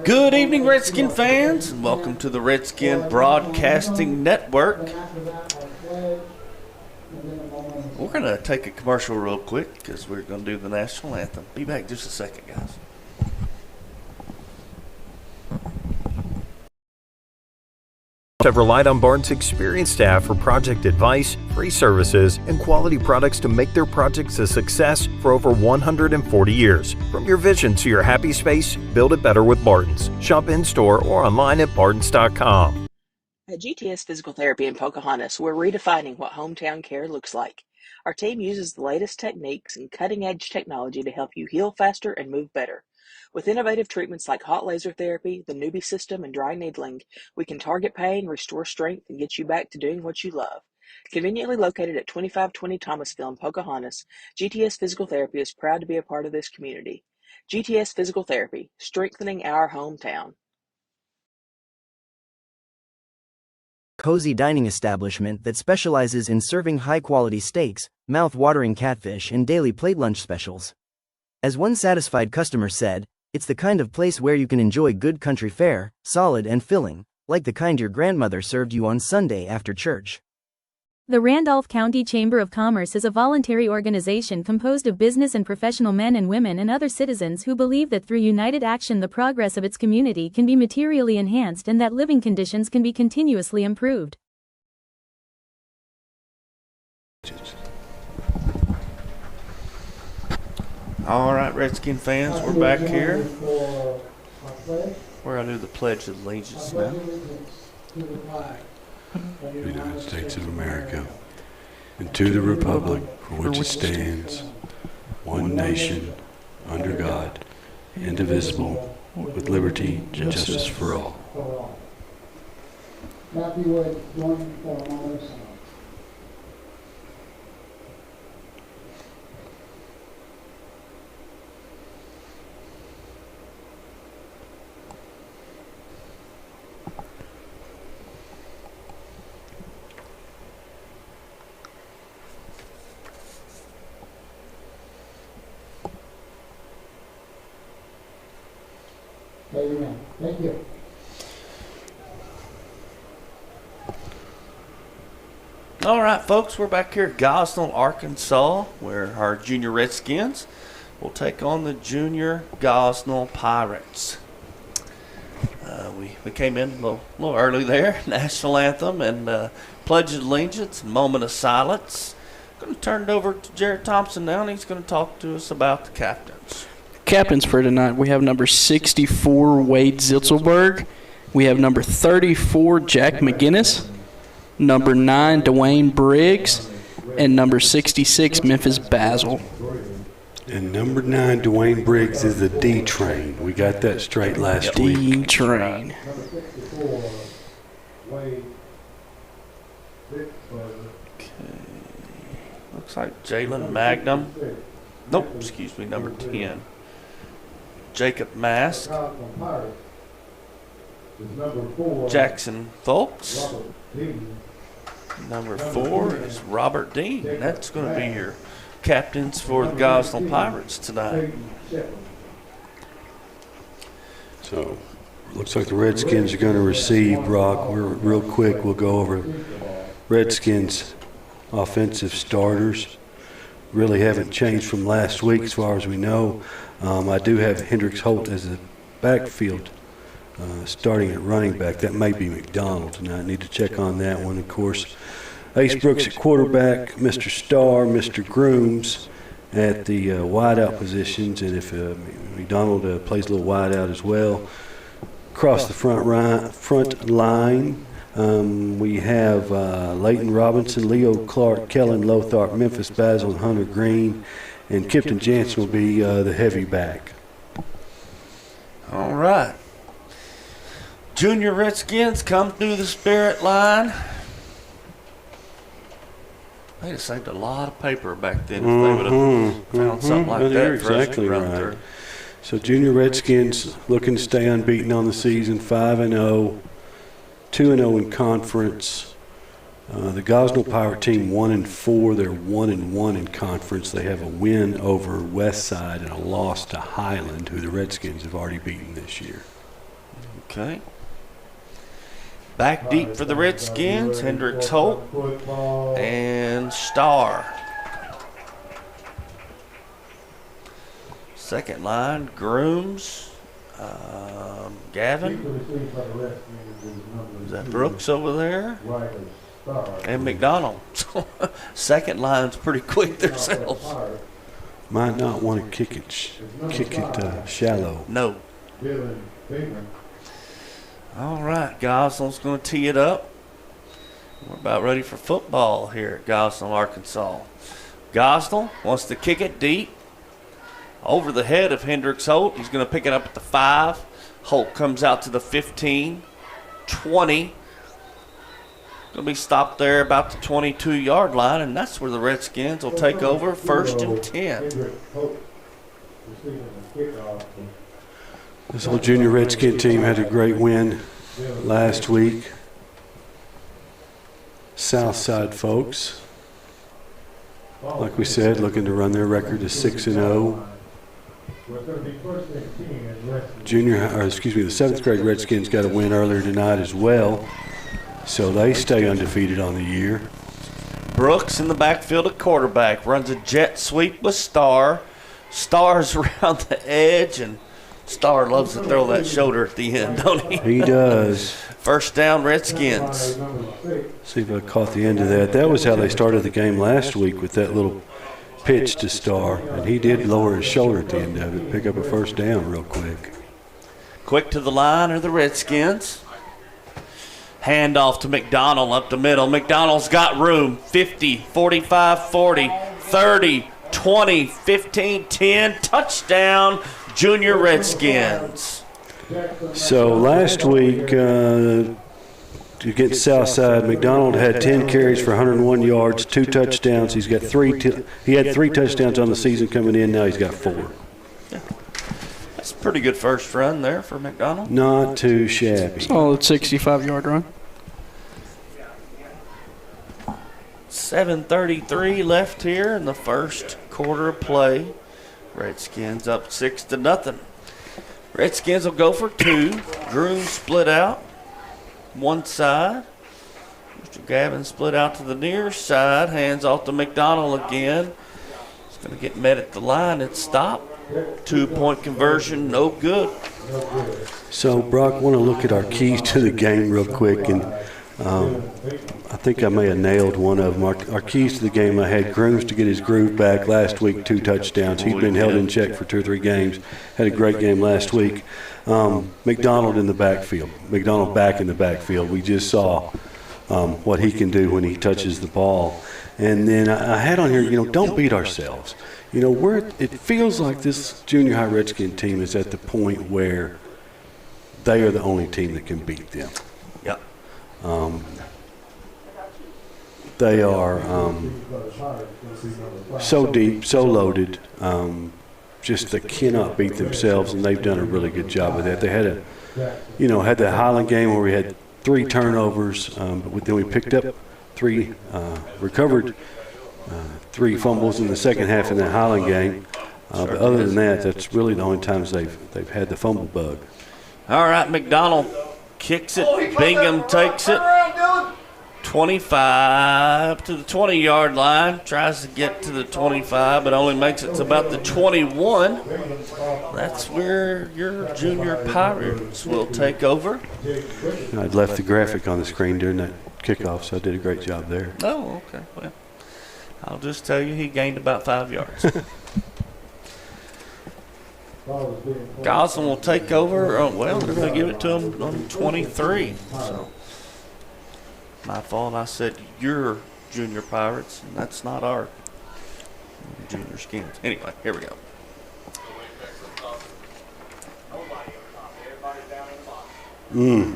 Good evening, Redskin fans, and welcome to the Redskin Broadcasting Network. We're going to take a commercial real quick because we're going to do the national anthem. Be back just a second, guys. Have relied on Barnes' experienced staff for project advice, free services, and quality products to make their projects a success for over 140 years. From your vision to your happy space, build it better with Barnes. Shop in-store or online at barnes.com. At GTS Physical Therapy in Pocahontas, we're redefining what hometown care looks like. Our team uses the latest techniques and cutting-edge technology to help you heal faster and move better. With innovative treatments like hot laser therapy, the Newbie system, and dry needling, we can target pain, restore strength, and get you back to doing what you love. Conveniently located at 2520 Thomasville in Pocahontas, GTS Physical Therapy is proud to be a part of this community. GTS Physical Therapy, strengthening our hometown. Cozy dining establishment that specializes in serving high-quality steaks, mouth-watering catfish, and daily plate lunch specials. As one satisfied customer said, "It's the kind of place where you can enjoy good country fare, solid and filling, like the kind your grandmother served you on Sunday after church." The Randolph County Chamber of Commerce is a voluntary organization composed of business and professional men and women and other citizens who believe that through united action the progress of its community can be materially enhanced and that living conditions can be continuously improved. All right, Redskin fans, we're back here. We're going to do the Pledge of Allegiance now. United States of America, and to the republic for which it stands, one nation, under God, indivisible, with liberty and justice for all. Matthew Wood, join for a moment of silence. Amen. Thank you. All right, folks, we're back here at Gosnell, Arkansas, where our junior Redskins will take on the junior Gosnell Pirates. We came in a little early there, national anthem and Pledge of Allegiance, moment of silence. I'm going to turn it over to Jared Thompson now, and he's going to talk to us about the captains. Captains for tonight, we have number 64, Wade Zitzelberg. We have number 34, Jack McGinnis. Number 9, Dwayne Briggs. And number 66, Memphis Basil. And number 9, Dwayne Briggs, is the D train. We got that straight last week. D train. Okay. Looks like Jalen Magnum. Nope, excuse me, number 10. Jacob Mask, Jackson Folks, number 4 is Robert Dean. That's going to be your captains for the Gosnell Pirates tonight. So, looks like the Redskins are going to receive, Brock. Real quick, we'll go over Redskins offensive starters. Really haven't changed from last week as far as we know. I do have Hendricks Holt as a backfield starting at running back. That may be McDonald, and I need to check on that one. Of course, Ace Brooks at quarterback, Mr. Starr, Mr. Grooms at the wideout positions, and if McDonald plays a little wideout as well. Across the front line, we have Leighton Robinson, Leo Clark, Kellen Lotharp, Memphis Basil, and Hunter Green. And Kipton Jansen will be the heavy back. All right. Junior Redskins come through the Spirit line. They'd have saved a lot of paper back then if they would have found something like that. You're exactly right. So Junior Redskins looking to stay unbeaten on the season, 5-0, 2-0 in conference. The Gosnell Pirate team 1-4. They're 1-1 in conference. They have a win over West Side and a loss to Highland, who the Redskins have already beaten this year. Okay. Back deep for the Redskins, Hendricks Holt and Starr. Second line, Grooms, Gavin. Is that Brooks over there? And McDonald. Second line's pretty quick themselves. Might not want to kick it shallow. No. All right, Gosnell's going to tee it up. We're about ready for football here at Gosnell, Arkansas. Gosnell wants to kick it deep over the head of Hendricks Holt. He's going to pick it up at the 5. Holt comes out to the 15, 20. Going to be stopped there about the 22-yard line, and that's where the Redskins will take over 1st and 10. This whole junior Redskin team had a great win last week. Southside folks, like we said, looking to run their record to 6-0. The 7th grade Redskins got a win earlier tonight as well, so they stay undefeated on the year. Brooks in the backfield at quarterback runs a jet sweep with Starr. Starr's around the edge, and Starr loves to throw that shoulder at the end, don't he? He does. First down, Redskins. See if I caught the end of that. That was how they started the game last week, with that little pitch to Starr, and he did lower his shoulder at the end of it, pick up a first down real quick. Quick to the line are the Redskins. Handoff to McDonald up the middle. McDonald's got room. 50, 45, 40, 30, 20, 15, 10. Touchdown, Junior Redskins. So last week, against Southside, McDonald had 10 carries for 101 yards, 2 touchdowns. He had 3 touchdowns on the season coming in. Now he's got 4. Yeah. That's a pretty good first run there for McDonald. Not too shabby. Solid 65-yard run. 7:33 left here in the first quarter of play. Redskins up 6-0. Redskins will go for 2. Groom split out one side. Mr. Gavin split out to the near side. Hands off to McDonald again. He's going to get met at the line and stop. 2-point conversion, no good. So, Brock, want to look at our keys to the game real quick, and I think I may have nailed one of them. Our keys to the game, I had Grooms to get his groove back last week, 2 touchdowns. He'd been held in check for 2 or 3 games. Had a great game last week. McDonald in the backfield. McDonald back in the backfield. We just saw what he can do when he touches the ball. And then I had on here, don't beat ourselves. It feels like this junior high Redskin team is at the point where they are the only team that can beat them. Yep. They are so deep, so loaded. Just they cannot beat themselves, and they've done a really good job of that. They had had the Highland game where we had 3 turnovers, but then we picked up 3, recovered 3 fumbles in the second half in that Highland game. But other than that, that's really the only times they've had the fumble bug. All right, McDonald kicks it. Bingham takes it. 25 to the 20-yard line. Tries to get to the 25, but only makes it to about the 21. That's where your junior Pirates will take over. I'd left the graphic on the screen during that kickoff, so I did a great job there. Oh, okay. Well, I'll just tell you he gained about 5 yards. Gosnell will take over. They're going to give it to him on 23. So, my fault. I said your junior Pirates, and that's not our junior Skins. Anyway, here we go.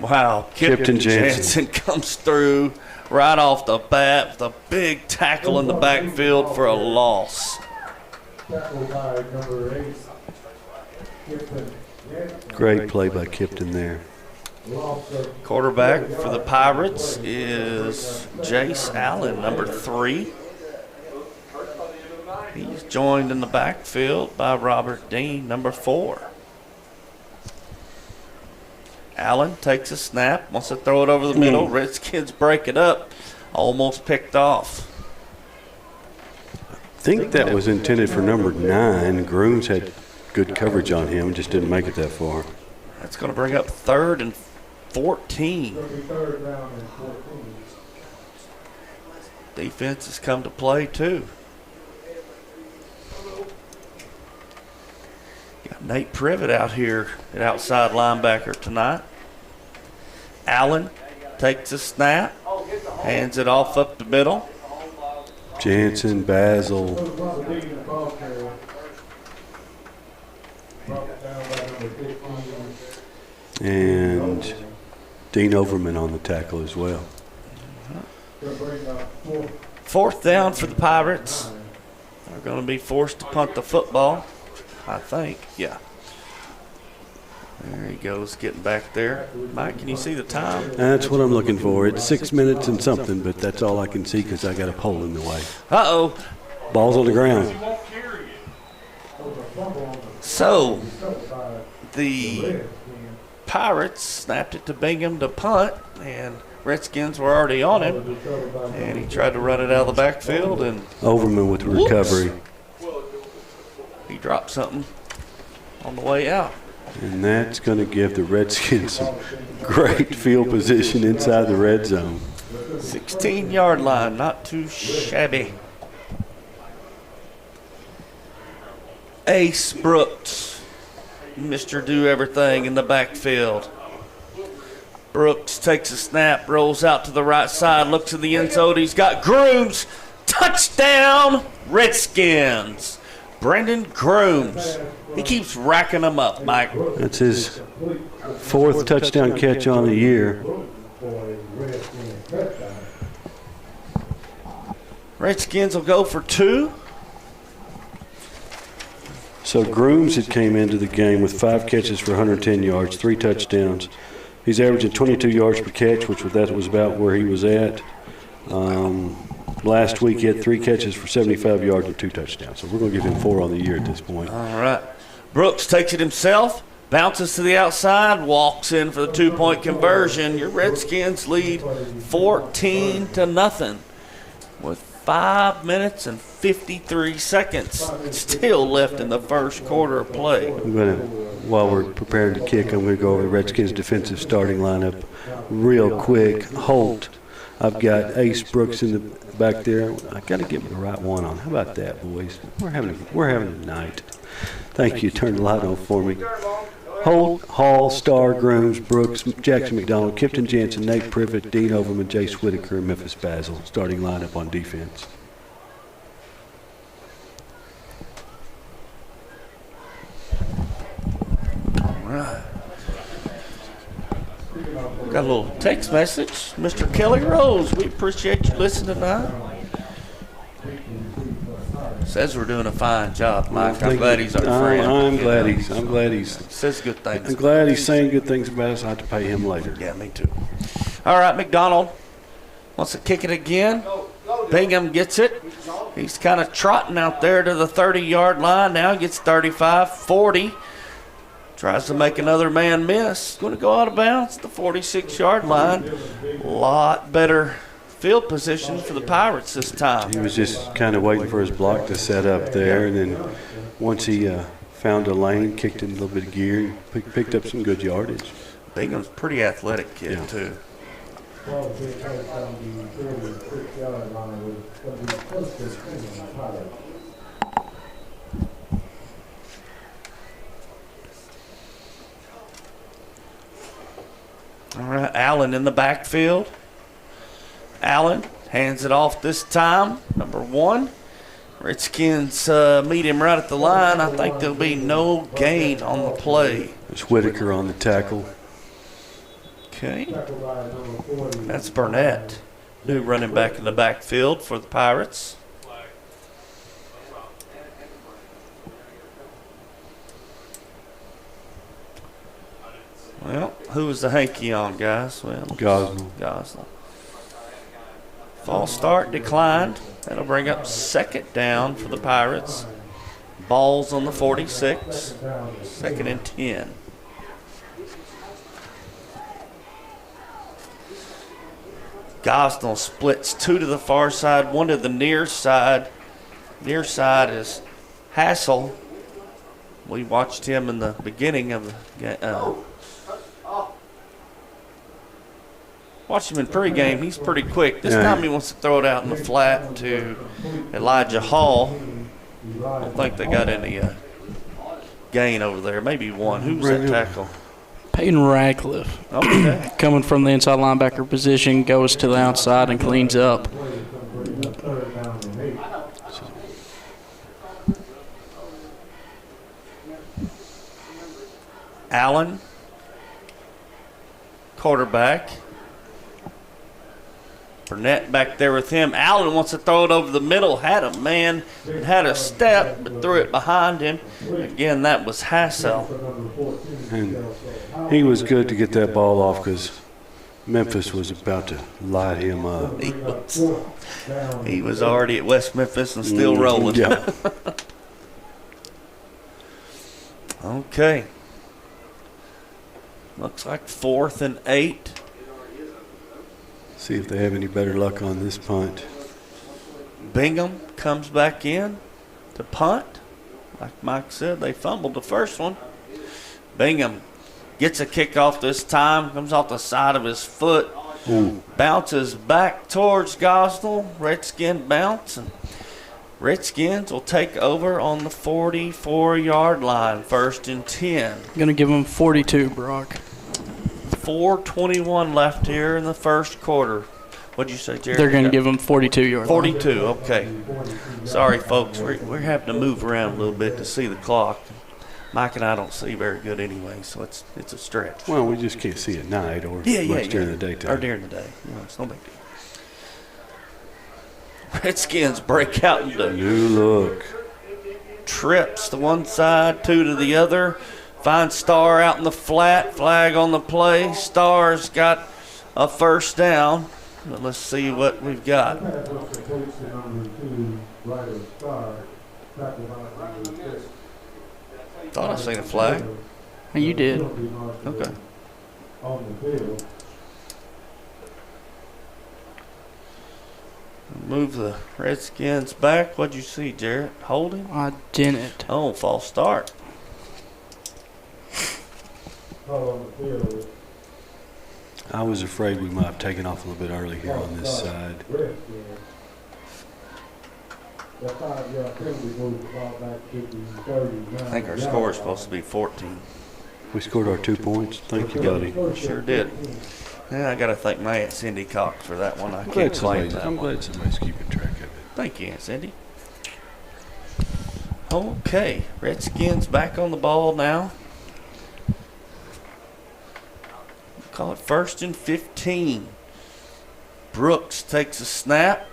Wow, Kipton Jansen comes through right off the bat with a big tackle in the backfield for a loss. Great play by Kipton there. Quarterback for the Pirates is Jace Allen, number 3. He's joined in the backfield by Robert Dean, number 4. Allen takes a snap, wants to throw it over the middle. Redskins break it up, almost picked off. I think that was intended for number 9. Grooms had good coverage on him, just didn't make it that far. That's going to bring up 3rd and 14. Defense has come to play too. Got Nate Privet out here at outside linebacker tonight. Allen takes a snap, hands it off up the middle. Jansen, Basil, and Dean Overman on the tackle as well. 4th down for the Pirates. They're going to be forced to punt the football, I think. Yeah. There he goes, getting back there. Mike, can you see the time? That's what I'm looking for. It's 6 minutes and something, but that's all I can see because I got a pole in the way. Uh-oh. Ball's on the ground. So, the Pirates snapped it to Bingham to punt, and Redskins were already on him, and he tried to run it out of the backfield, and Overman with the recovery. He dropped something on the way out. And that's going to give the Redskins some great field position inside the red zone. 16-yard line, not too shabby. Ace Brooks, Mr. Do-Everything in the backfield. Brooks takes a snap, rolls out to the right side, looks in the end zone. He's got Grooms. Touchdown, Redskins. Brendan Grooms. He keeps racking them up, Mike. That's his 4th touchdown catch on the year. Redskins will go for 2. So Grooms had came into the game with 5 catches for 110 yards, 3 touchdowns. He's averaging 22 yards per catch, which that was about where he was at. Last week he had 3 catches for 75 yards and 2 touchdowns. So we're going to give him 4 on the year at this point. All right. Brooks takes it himself, bounces to the outside, walks in for the 2-point conversion. Your Redskins lead 14-0 with 5 minutes and 53 seconds still left in the first quarter of play. I'm going to, while we're preparing to kick, I'm going to go over the Redskins defensive starting lineup real quick. Holt, I've got Ace Brooks in the back there. I got to get the right one on. How about that, boys? We're having a night. Thank you. Turn the light on for me. Holt, Hall, Starr, Grooms, Brooks, Jackson McDonald, Kipton Jansen, Nate Privet, Dean Overman, Jace Whitaker, and Memphis Basil. Starting lineup on defense. All right. Got a little text message. Mr. Kelly Rose, we appreciate you listening tonight. Says we're doing a fine job, Mike. I'm glad he's our friend. I'm glad he's says good things. I'm glad he's saying good things about us. I have to pay him later. Yeah, me too. All right, McDonald wants to kick it again. Bingham gets it. He's kind of trotting out there to the 30-yard line. Now he gets 35, 40. Tries to make another man miss. Going to go out of bounds at the 46-yard line. A lot better field position for the Pirates this time. He was just kind of waiting for his block to set up there, and then once he found a lane, kicked in a little bit of gear, and picked up some good yardage. Bingham's a pretty athletic kid, too. All right, Allen in the backfield. Allen hands it off this time, number 1. Redskins meet him right at the line. I think there'll be no gain on the play. There's Whitaker on the tackle. Okay. That's Burnett, new running back in the backfield for the Pirates. Well, who was the hanky on, guys? Well, Gosnell. False start declined. That'll bring up second down for the Pirates. Ball's on the 46. Second and 10. Gosnell splits 2 to the far side, 1 to the near side. Near side is Hassel. We watched him in the beginning of the watched him in pregame. He's pretty quick. This time he wants to throw it out in the flat to Elijah Hall. I don't think they got any gain over there. Maybe one. Who was that tackle? Peyton Radcliffe. Okay. Coming from the inside linebacker position, goes to the outside and cleans up. Allen, quarterback. Burnett back there with him. Allen wants to throw it over the middle. Had a man and had a step, but threw it behind him. Again, that was Hassel. And he was good to get that ball off because Memphis was about to light him up. He was already at West Memphis and still rolling. Yeah. Okay. Looks like 4th and 8. See if they have any better luck on this punt. Bingham comes back in to punt. Like Mike said, they fumbled the first one. Bingham gets a kickoff this time, comes off the side of his foot, bounces back towards Gosnell. Redskin bounce, and Redskins will take over on the 44-yard line, 1st and 10. Going to give them 42, Brock. 4:21 left here in the first quarter. What'd you say, Jerry? They're going to give them 42 yards. 42, okay. Sorry, folks. We're having to move around a little bit to see the clock. Mike and I don't see very good anyway, so it's a stretch. Well, we just can't see at night or during the daytime. Or during the day. No, it's no big deal. Redskins break out into new look. Trips to one side, 2 to the other. Find Starr out in the flat. Flag on the play. Starr's got a first down. But let's see what we've got. Thought I seen a flag. You did. Okay. Move the Redskins back. What'd you see, Jarrett? Holding? I didn't. Oh, false start. I was afraid we might have taken off a little bit early here on this side. I think our score is supposed to be 14. We scored our 2 points. Thank you, buddy. Sure did. Yeah, I got to thank my Aunt Cindy Cox for that one. I can't claim that I'm one. glad somebody's keeping track of it. Thank you, Aunt Cindy. Okay, Redskins back on the ball now. Call it 1st and 15. Brooks takes a snap,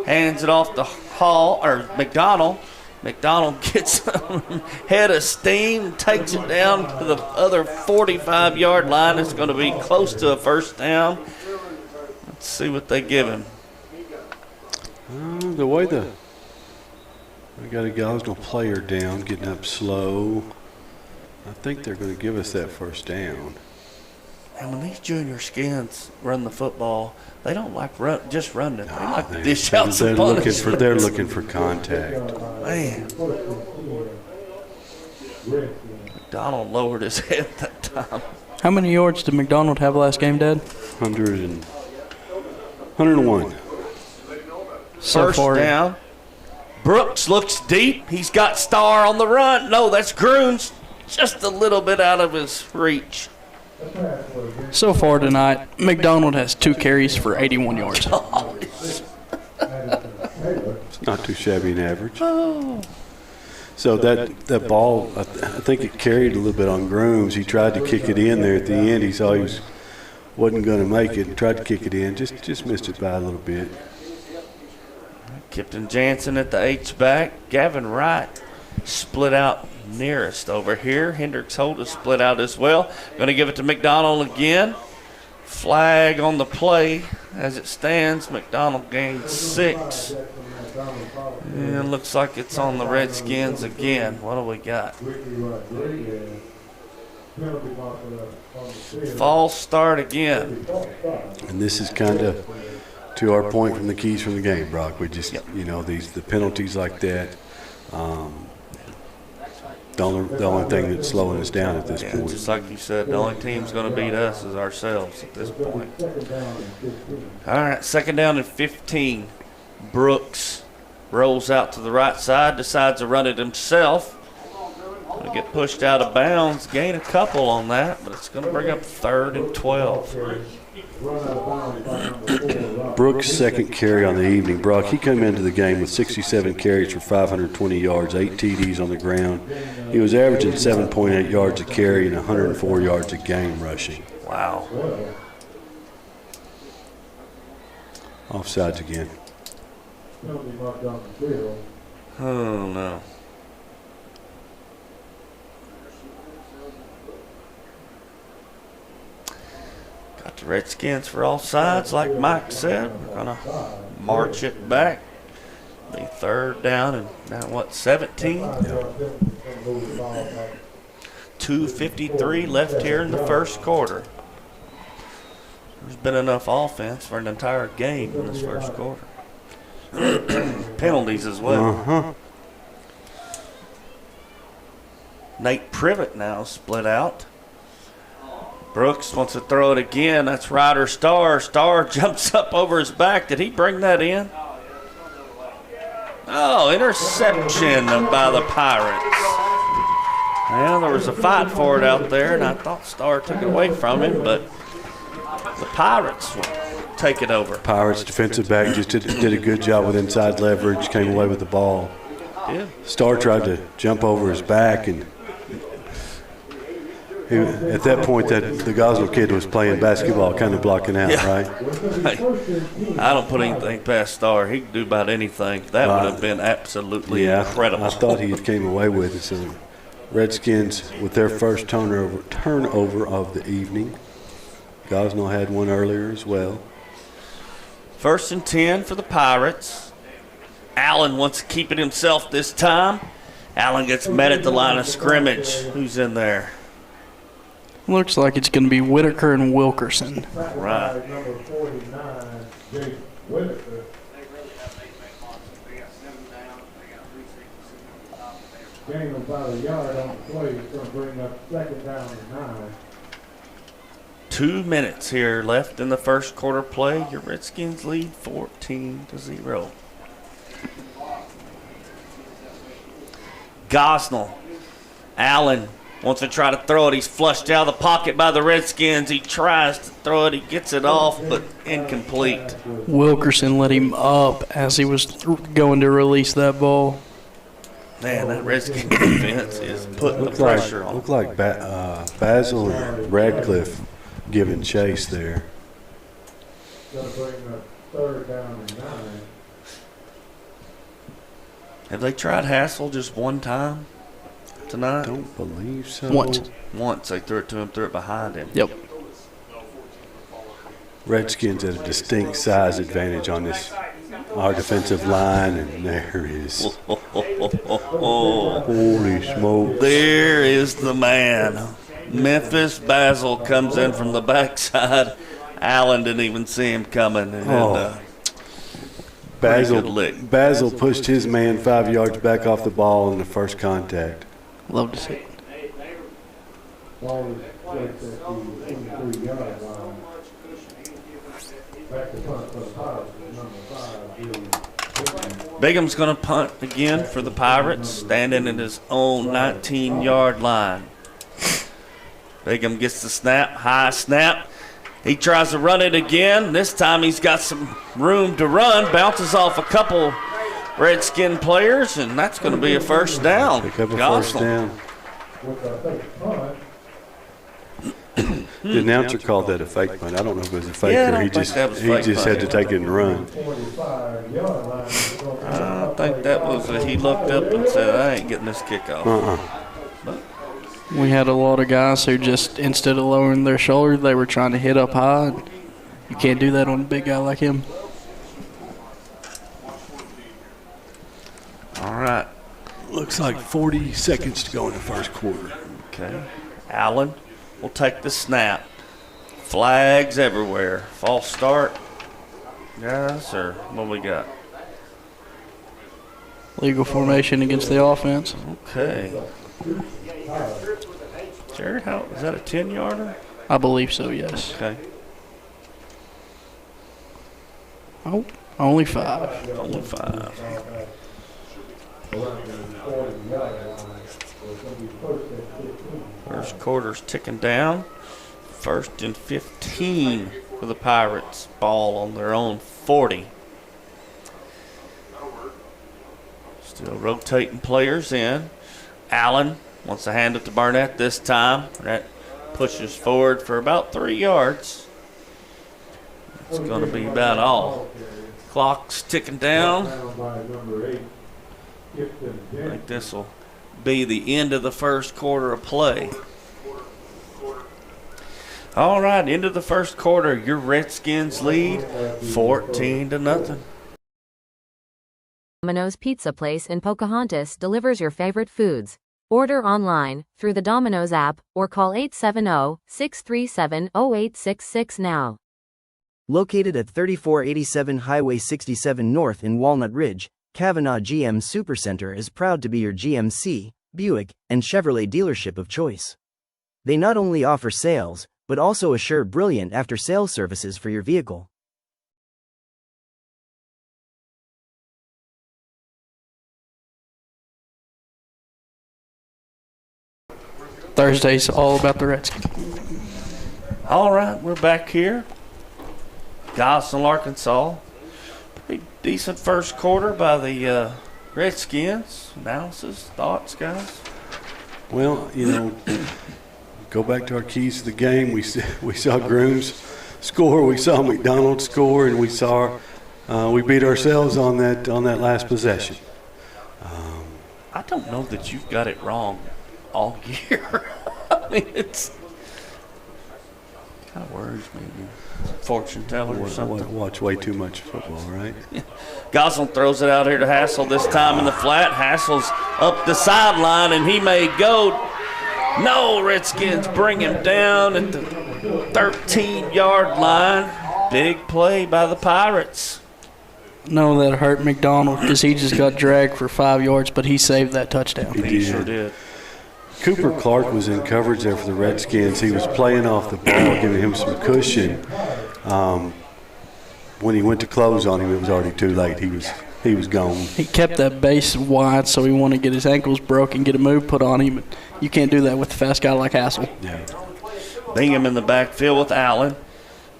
hands it off to Hall or McDonald. McDonald gets a head of steam, takes it down to the other 45-yard line. It's going to be close to a first down. Let's see what they give him. The way we got a Gosnell player down, getting up slow. I think they're going to give us that first down. And when these junior skins run the football, they don't like just running it. They like to dish out some punishment. They're looking for contact. Man. McDonald lowered his head that time. How many yards did McDonald have last game, Dad? 101. First down. Brooks looks deep. He's got Starr on the run. No, that's Groons. Just a little bit out of his reach. So far tonight, McDonald has 2 carries for 81 yards. It's not too shabby an average. Oh. So that ball, I think it carried a little bit on Grooms. He tried to kick it in there at the end. He saw he wasn't going to make it and tried to kick it in. Just missed it by a little bit. Kipton Jansen at the H-back. Gavin Wright split out nearest over here. Hendricks Holt split out as well. Going to give it to McDonald again. Flag on the play as it stands. McDonald gains 6. And looks like it's on the Redskins again. What do we got? False start again. And this is kind of to our point from the keys from the game, Brock. We just, the penalties like that. The only thing that's slowing us down at this point. Just like you said, the only team's going to beat us is ourselves at this point. All right, 2nd down and 15. Brooks rolls out to the right side, decides to run it himself. Going to get pushed out of bounds, gain a couple on that, but it's going to bring up 3rd and 12. Brooks' 2nd carry on the evening. Brock, he came into the game with 67 carries for 520 yards, 8 TDs on the ground. He was averaging 7.8 yards a carry and 104 yards a game rushing. Wow. Offsides again. Oh, no. Got the Redskins for all sides, like Mike said. We're going to march it back. Be 3rd down and now, 17? 2:53 left here in the first quarter. There's been enough offense for an entire game in this first quarter. Penalties as well. Nate Privet now split out. Brooks wants to throw it again. That's Ryder Starr. Starr jumps up over his back. Did he bring that in? Oh, interception by the Pirates. Well, there was a fight for it out there, and I thought Starr took it away from him, but the Pirates will take it over. Pirates defensive back just did a good job with inside leverage, came away with the ball. Yeah. Starr tried to jump over his back, and at that point, the Gosnell kid was playing basketball, kind of blocking out, right? I don't put anything past Starr. He can do about anything. That would have been absolutely incredible. I thought he came away with it. So Redskins with their first turnover of the evening. Gosnell had one earlier as well. 1st and 10 for the Pirates. Allen wants to keep it himself this time. Allen gets met at the line of scrimmage. Who's in there? Looks like it's going to be Whitaker and Wilkerson. Right. Number 49, Jake Whitaker. Gain about a yard on the play. It's going to bring up 2nd down and 9. 2 minutes here left in the first quarter play. Your Redskins lead 14-0. Gosnell. Allen wants to try to throw it. He's flushed out of the pocket by the Redskins. He tries to throw it. He gets it off, but incomplete. Wilkerson let him up as he was going to release that ball. Man, that Redskins defense is putting the pressure on. Looked like Basil and Radcliffe giving chase there. Going to bring up 3rd down and 9. Have they tried Hassel just one time tonight? Don't believe so. Once. They threw it to him, threw it behind him. Yep. Redskins at a distinct size advantage on our defensive line, and there is. Holy smoke. There is the man. Memphis Basil comes in from the backside. Allen didn't even see him coming. And, Basil pushed his man 5 yards back off the ball in the first contact. Love to see it. Ball is checked at the 23-yard line. Back to punt for the Pirates, number 5. Bigham's going to punt again for the Pirates, standing in his own 19-yard line. Bigham gets the snap, high snap. He tries to run it again. This time he's got some room to run, bounces off a couple Redskin players, and that's going to be a 1st down. Pick up a 1st down. The announcer called that a fake punt. I don't know if it was a fake or he just had to take it and run. I think that was he looked up and said, I ain't getting this kickoff. We had a lot of guys who just, instead of lowering their shoulder, they were trying to hit up high. You can't do that on a big guy like him. All right. Looks like 40 seconds to go in the first quarter. Okay. Allen will take the snap. Flags everywhere. False start, guys, or what we got? Legal formation against the offense. Okay. Jared, how is that a 10-yarder? I believe so, yes. Okay. Oh, only 5. Only 5. First quarter's ticking down. 1st and 15 for the Pirates. Ball on their own 40. Still rotating players in. Allen wants to hand it to Barnett this time. That pushes forward for about 3 yards. It's going to be about all. Clock's ticking down. I think this will be the end of the first quarter of play. All right, end of the first quarter. Your Redskins lead 14-0. Domino's Pizza Place in Pocahontas delivers your favorite foods. Order online, through the Domino's app, or call 870-637-0866 now. Located at 3487 Highway 67 North in Walnut Ridge, Kavanaugh GM Supercenter is proud to be your GMC, Buick, and Chevrolet dealership of choice. They not only offer sales, but also assure brilliant after-sales services for your vehicle. Thursday's all about the Redskins. All right, we're back here. Gosnell, Arkansas. Pretty decent first quarter by the Redskins. Analysis, thoughts, guys? Well, go back to our keys to the game. We saw Grooms score, we saw McDonald score, and we saw we beat ourselves on that last possession. I don't know that you've got it wrong all year. I mean, it's kind of worries me. Fortune teller or something. Watch way too much football, right? Gosnell throws it out here to Hassel this time in the flat. Hassel's up the sideline, and he may go. No, Redskins bring him down at the 13-yard line. Big play by the Pirates. No, that hurt McDonald because he just got dragged for 5 yards, but he saved that touchdown. He sure did. Cooper Clark was in coverage there for the Redskins. He was playing off the ball, giving him some cushion. When he went to close on him, it was already too late. He was gone. He kept that base wide, so he wanted to get his ankles broken, get a move put on him. You can't do that with a fast guy like Hassel. Yeah. Bingham in the backfield with Allen.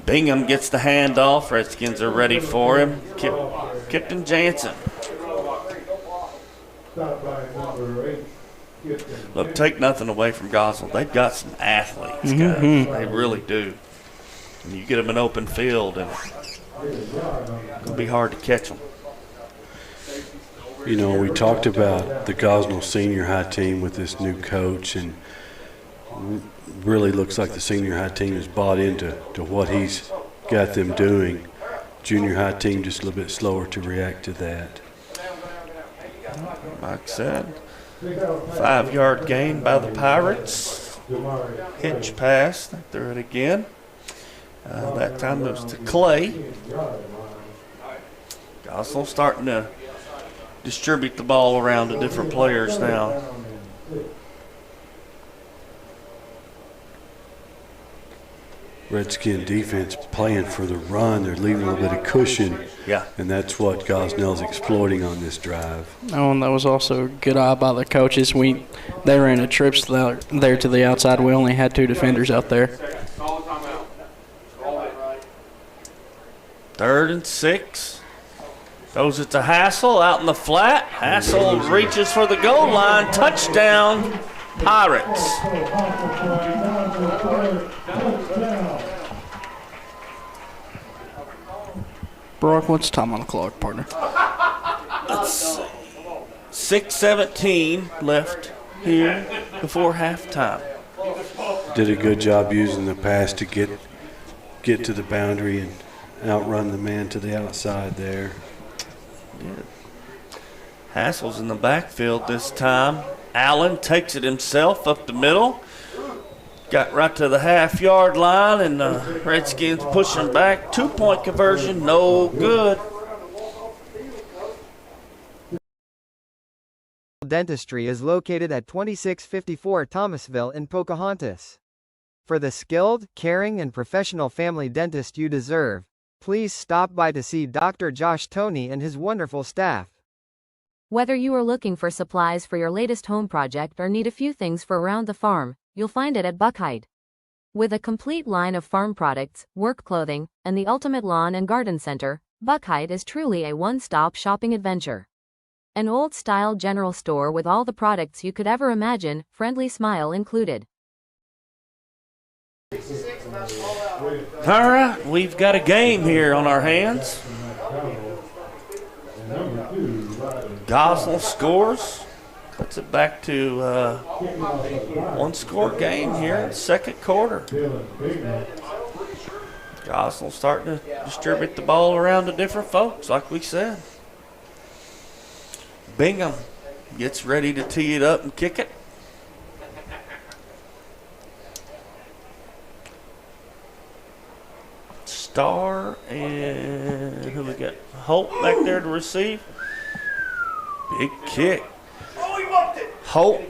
Bingham gets the handoff. Redskins are ready for him. Kipton Jansen. Look, take nothing away from Gosnell. They've got some athletes, guys. They really do. And you get them in open field, and it's going to be hard to catch them. We talked about the Gosnell senior high team with this new coach, and really looks like the senior high team has bought into what he's got them doing. Junior high team just a little bit slower to react to that. Mike said, 5-yard gain by the Pirates. Hitch pass. They threw it again. That time it was to Clay. Gosnell starting to distribute the ball around to different players now. Redskin defense playing for the run. They're leaving a little bit of cushion. Yeah. And that's what Gosnell's exploiting on this drive. Oh, and that was also a good eye by the coaches. They ran a trips there to the outside. We only had 2 defenders out there. 3rd and 6. Throws it to Hassel out in the flat. Hassel reaches for the goal line. Touchdown, Pirates. Brock, what's the time on the clock, partner? Let's see. 6:17 left here before halftime. Did a good job using the pass to get to the boundary and outrun the man to the outside there. Yeah. Hassel's in the backfield this time. Allen takes it himself up the middle. Got right to the half-yard line, and the Redskins pushing back. 2-point conversion, no good. Dentistry is located at 2654 Thomasville in Pocahontas. For the skilled, caring, and professional family dentist you deserve, please stop by to see Dr. Josh Toney and his wonderful staff. Whether you are looking for supplies for your latest home project or need a few things for around the farm, you'll find it at Buckeye. With a complete line of farm products, work clothing, and the ultimate lawn and garden center, Buckeye is truly a one-stop shopping adventure. An old-style general store with all the products you could ever imagine, friendly smile included. All right, we've got a game here on our hands. Gosnell scores. Puts it back to one-score game here in the second quarter. Gosnell starting to distribute the ball around to different folks, like we said. Bingham gets ready to tee it up and kick it. Starr and who we got? Holt back there to receive. Big kick. Holt,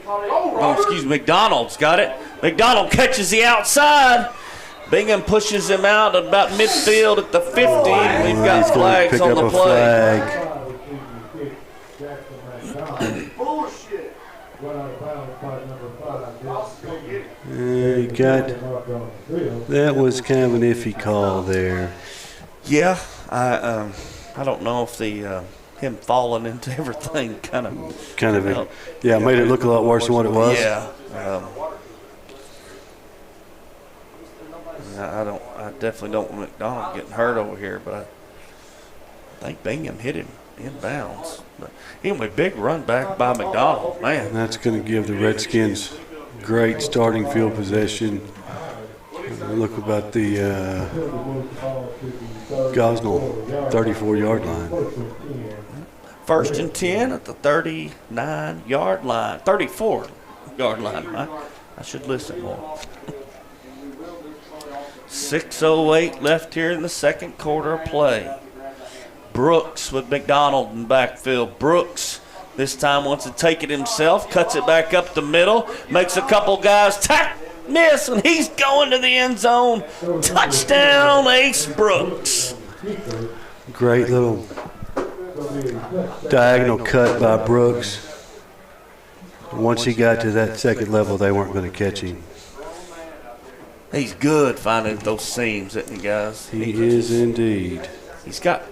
McDonald's got it. McDonald catches the outside. Bingham pushes him out at about midfield at the 50. We've got flags on the play. That was kind of an iffy call there. Yeah, I don't know if the him falling into everything kind of made it look a lot worse than what it was. Yeah. I definitely don't want McDonald getting hurt over here, but I think Bingham hit him in bounds. But anyway, big run back by McDonald, man. And that's going to give the Redskins great starting field possession. Look about the Gosnell 34-yard line. 1st and 10 at the 39-yard line, 34-yard line. I should listen more. 6:08 left here in the second quarter of play. Brooks with McDonald in backfield. Brooks this time wants to take it himself, cuts it back up the middle, makes a couple guys miss, and he's going to the end zone. Touchdown, Ace Brooks. Great little diagonal cut by Brooks. Once he got to that second level, they weren't going to catch him. He's good finding those seams, isn't he, guys? He is indeed. He's got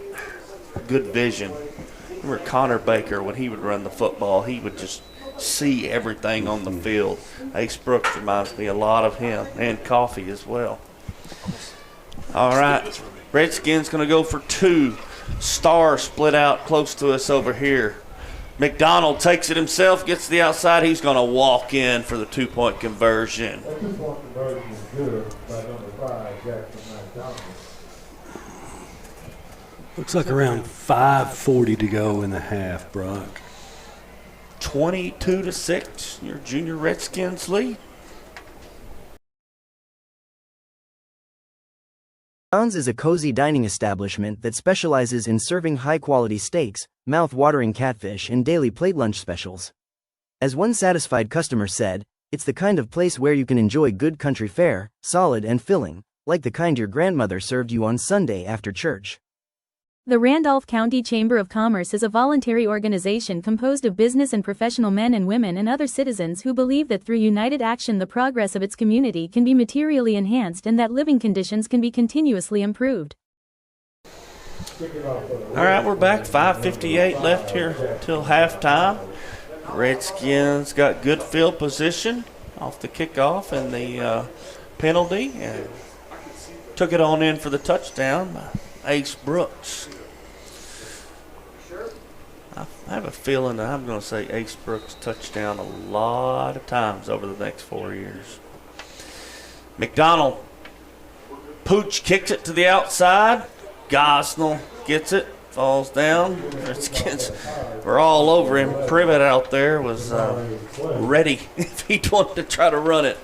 good vision. Remember Connor Baker, when he would run the football, he would just see everything on the field. Ace Brooks reminds me a lot of him, and Coffee as well. All right, Redskins going to go for 2. Starr split out close to us over here. McDonald takes it himself, gets to the outside. He's going to walk in for the 2-point conversion. That 2-point conversion is good by number 5, Jackson McDonald. Looks like around 5:40 to go in the half, Brock. 22-6, your junior Redskins lead. Brown's is a cozy dining establishment that specializes in serving high-quality steaks, mouth-watering catfish, and daily plate lunch specials. As one satisfied customer said, it's the kind of place where you can enjoy good country fare, solid and filling, like the kind your grandmother served you on Sunday after church. The Randolph County Chamber of Commerce is a voluntary organization composed of business and professional men and women and other citizens who believe that through united action the progress of its community can be materially enhanced and that living conditions can be continuously improved. All right, we're back. 5:58 left here till halftime. Redskins got good field position off the kickoff and the penalty, and took it on in for the touchdown by Ace Brooks. I have a feeling that I'm going to say Ace Brooks touchdown a lot of times over the next 4 years. McDonald. Pooch kicks it to the outside. Gosnell gets it. Falls down. Redskins were all over him. Privet out there was ready if he wanted to try to run it.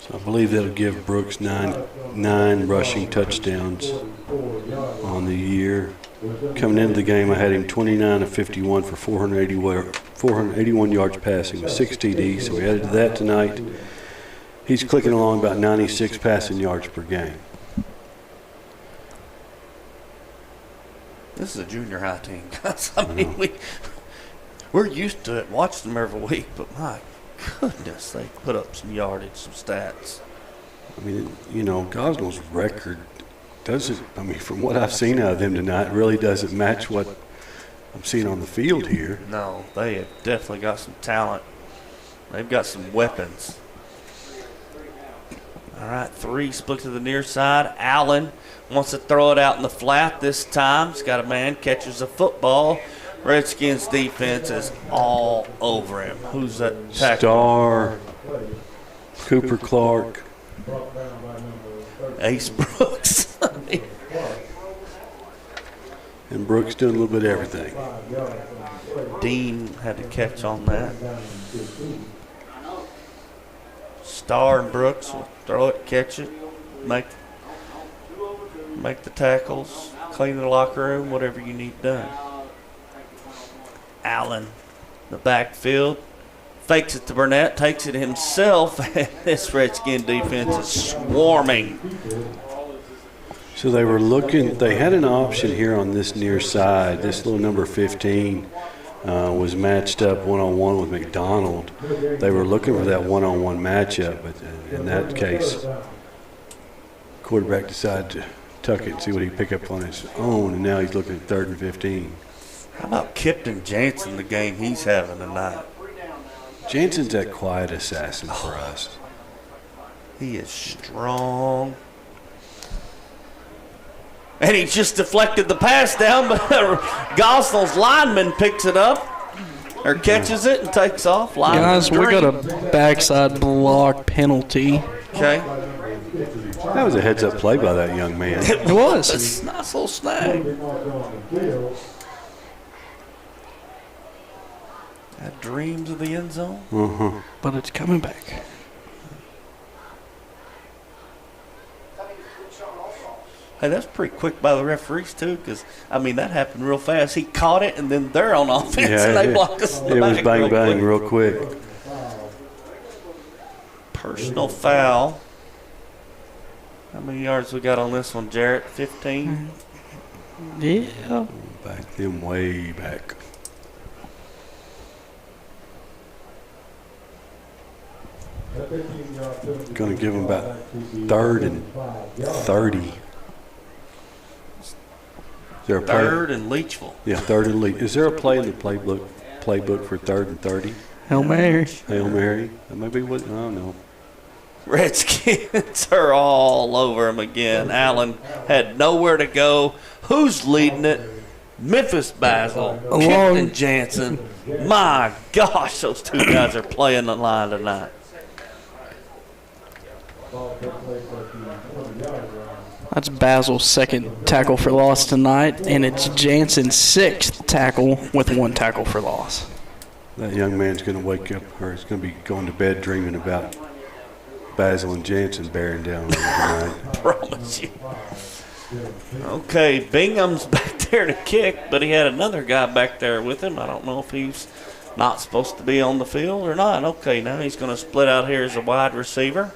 So I believe that'll give Brooks nine rushing touchdowns on the year. Coming into the game, I had him 29 of 51 for 481 yards passing with 6 TDs. So we added to that tonight. He's clicking along about 96 passing yards per game. This is a junior high team, guys. I mean, we're used to it, watching them every week, but my goodness, they put up some yardage, some stats. I mean, you know, Gosnell's record doesn't, I mean, from what I've seen out of them tonight, really doesn't match what I'm seeing on the field here. No, they have definitely got some talent. They've got some weapons. All right, 3 split to the near side. Allen wants to throw it out in the flat this time. He's got a man, catches the football. Redskins defense is all over him. Who's that tackle? Star, Cooper Clark. Ace Brooks. And Brooks doing a little bit of everything. Dean had to catch on that. Star and Brooks will throw it, catch it, make the tackles, clean the locker room, whatever you need done. Allen, the backfield, fakes it to Burnett, takes it himself. This Redskin defense is swarming. So they were looking, they had an option here on this near side. This little number 15 was matched up one-on-one with McDonald. They were looking for that one-on-one matchup, but in that case, quarterback decided to tuck it and see what he could pick up on his own, and now he's looking at 3rd and 15. How about Kipton Jansen, the game he's having tonight? Jansen's that quiet assassin for us. He is strong. And he just deflected the pass down, but Gosnell's lineman picks it up, or catches it and takes off. Guys, we got a backside block penalty. Okay. That was a heads-up play by that young man. It was. It's a nice little snag. Had dreams of the end zone. But it's coming back. Hey, that's pretty quick by the referees, too, because, I mean, that happened real fast. He caught it, and then they're on offense, and they block us in the back. It was bang-bang real quick. Personal foul. How many yards we got on this one, Jarrett? 15? Yeah. Back them way back. Going to give them about 3rd and 30. Is there a play? 3rd and Leachville. Yeah, 3rd and Leach. Is there a play in the playbook for 3rd and 30? Hail Mary. Hail Mary. That may be what, I don't know. Redskins are all over him again. Allen had nowhere to go. Who's leading it? Memphis Basil, Kipton Jansen. My gosh, those two guys are playing the line tonight. That's Basil's 2nd tackle for loss tonight, and it's Jansen's 6th tackle with 1 tackle for loss. That young man's going to wake up, or he's going to be going to bed dreaming about Basil and Jansen bearing down tonight. Promise you. Okay, Bingham's back there to kick, but he had another guy back there with him. I don't know if he's not supposed to be on the field or not. Okay, now he's going to split out here as a wide receiver.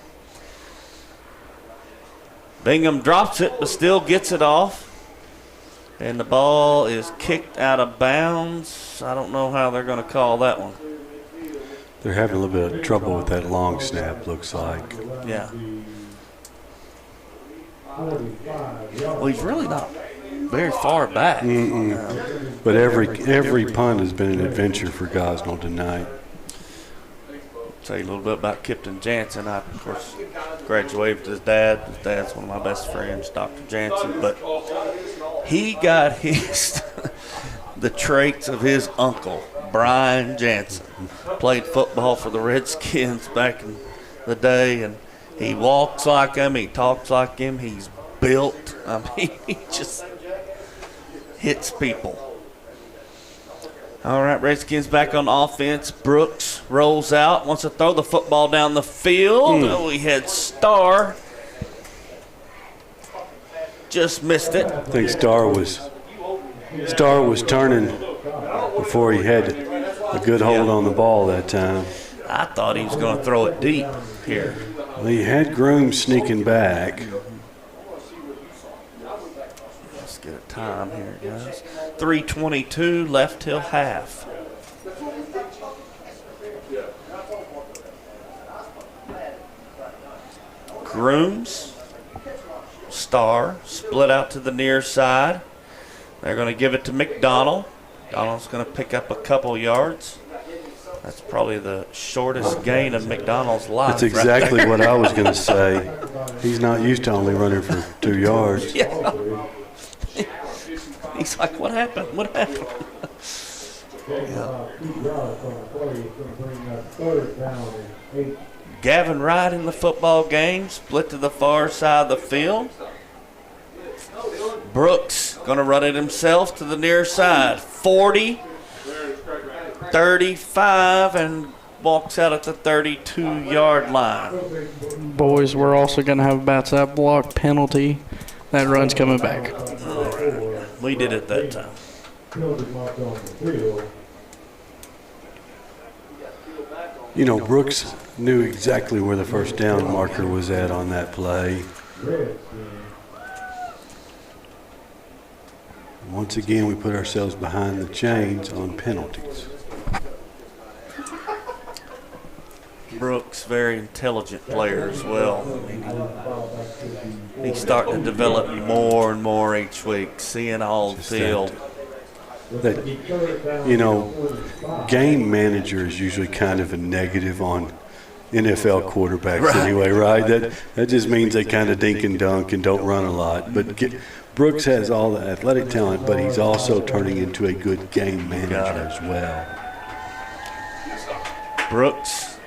Bingham drops it, but still gets it off. And the ball is kicked out of bounds. I don't know how they're going to call that one. They're having a little bit of trouble with that long snap, looks like. Yeah. Well, he's really not very far back. But every punt has been an adventure for Gosnell tonight. Tell you a little bit about Kipton Jansen. I, of course, graduated with his dad. His dad's one of my best friends, Dr. Jansen. But he got his the traits of his uncle, Brian Jansen. Played football for the Redskins back in the day, and he walks like him, he talks like him, he's built. I mean, he just hits people. All right, Redskins back on offense. Brooks rolls out, wants to throw the football down the field. Oh, he had Starr. Just missed it. I think Starr was turning before he had a good hold on the ball that time. I thought he was going to throw it deep here. Well, he had Groom sneaking back. Let's get a time here, guys. 3:22 left till half. Grooms, Starr, split out to the near side. They're going to give it to McDonald. McDonald's going to pick up a couple yards. That's probably the shortest gain of McDonald's life. That's exactly right what I was going to say. He's not used to only running for 2 yards. Yeah. He's like, what happened? What happened? Gavin Wright in the football game, split to the far side of the field. Brooks going to run it himself to the near side. 40, 35, and walks out at the 32-yard line. Boys, we're also going to have about that block penalty. That run's coming back. We did it that time. You know, Brooks knew exactly where the first down marker was at on that play. Once again, we put ourselves behind the chains on penalties. Brooks, very intelligent player as well. I mean, he's starting to develop more and more each week, seeing all the field. That, you know, game manager is usually kind of a negative on NFL quarterbacks anyway, right? That just means they kind of dink and dunk and don't run a lot. But Brooks has all the athletic talent, but he's also turning into a good game manager as well. Brooks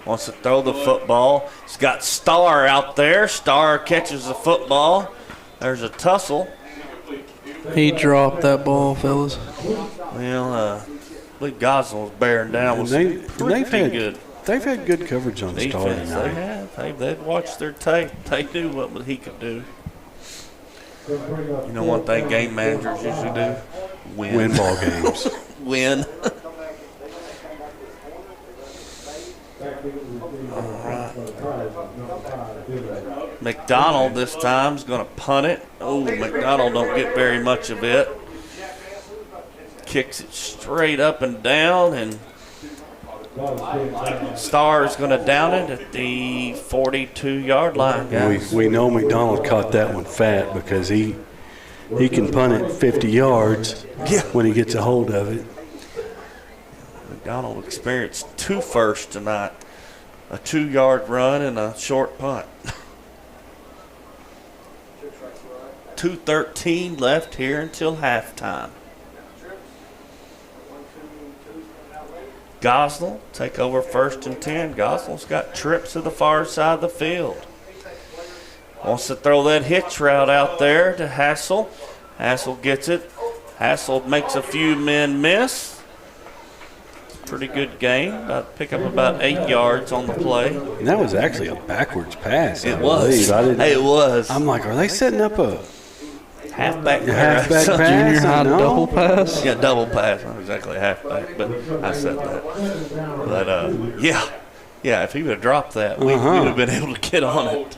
wants to throw the football. He's got Starr out there. Starr catches the football. There's a tussle. He dropped that ball, fellas. Well, I believe Gosnell's bearing down. They've had good coverage on defense, Starr tonight. They have. They've watched their tape. They knew what he could do. You know one thing game managers usually do? Win ball games. Win. All right. McDonald this time is going to punt it. Oh, McDonald don't get very much of it. Kicks it straight up and down, and Starr is going to down it at the 42-yard line, guys. We know McDonald caught that one fat because he can punt it 50 yards when he gets a hold of it. McDonald experienced 2 firsts tonight, a 2-yard run and a short punt. 2:13 left here until halftime. Gosnell take over 1st and 10. Gosnell's got trips to the far side of the field. Wants to throw that hitch route out there to Hassel. Hassel gets it. Hassel makes a few men miss. Pretty good game. Pick up about 8 yards on the play. And that was actually a backwards pass. It was. It was. I'm like, are they setting up a halfback pass? Junior high double pass? Yeah, double pass. Not exactly halfback, but I said that. But, yeah, if he would have dropped that, we would have been able to get on it.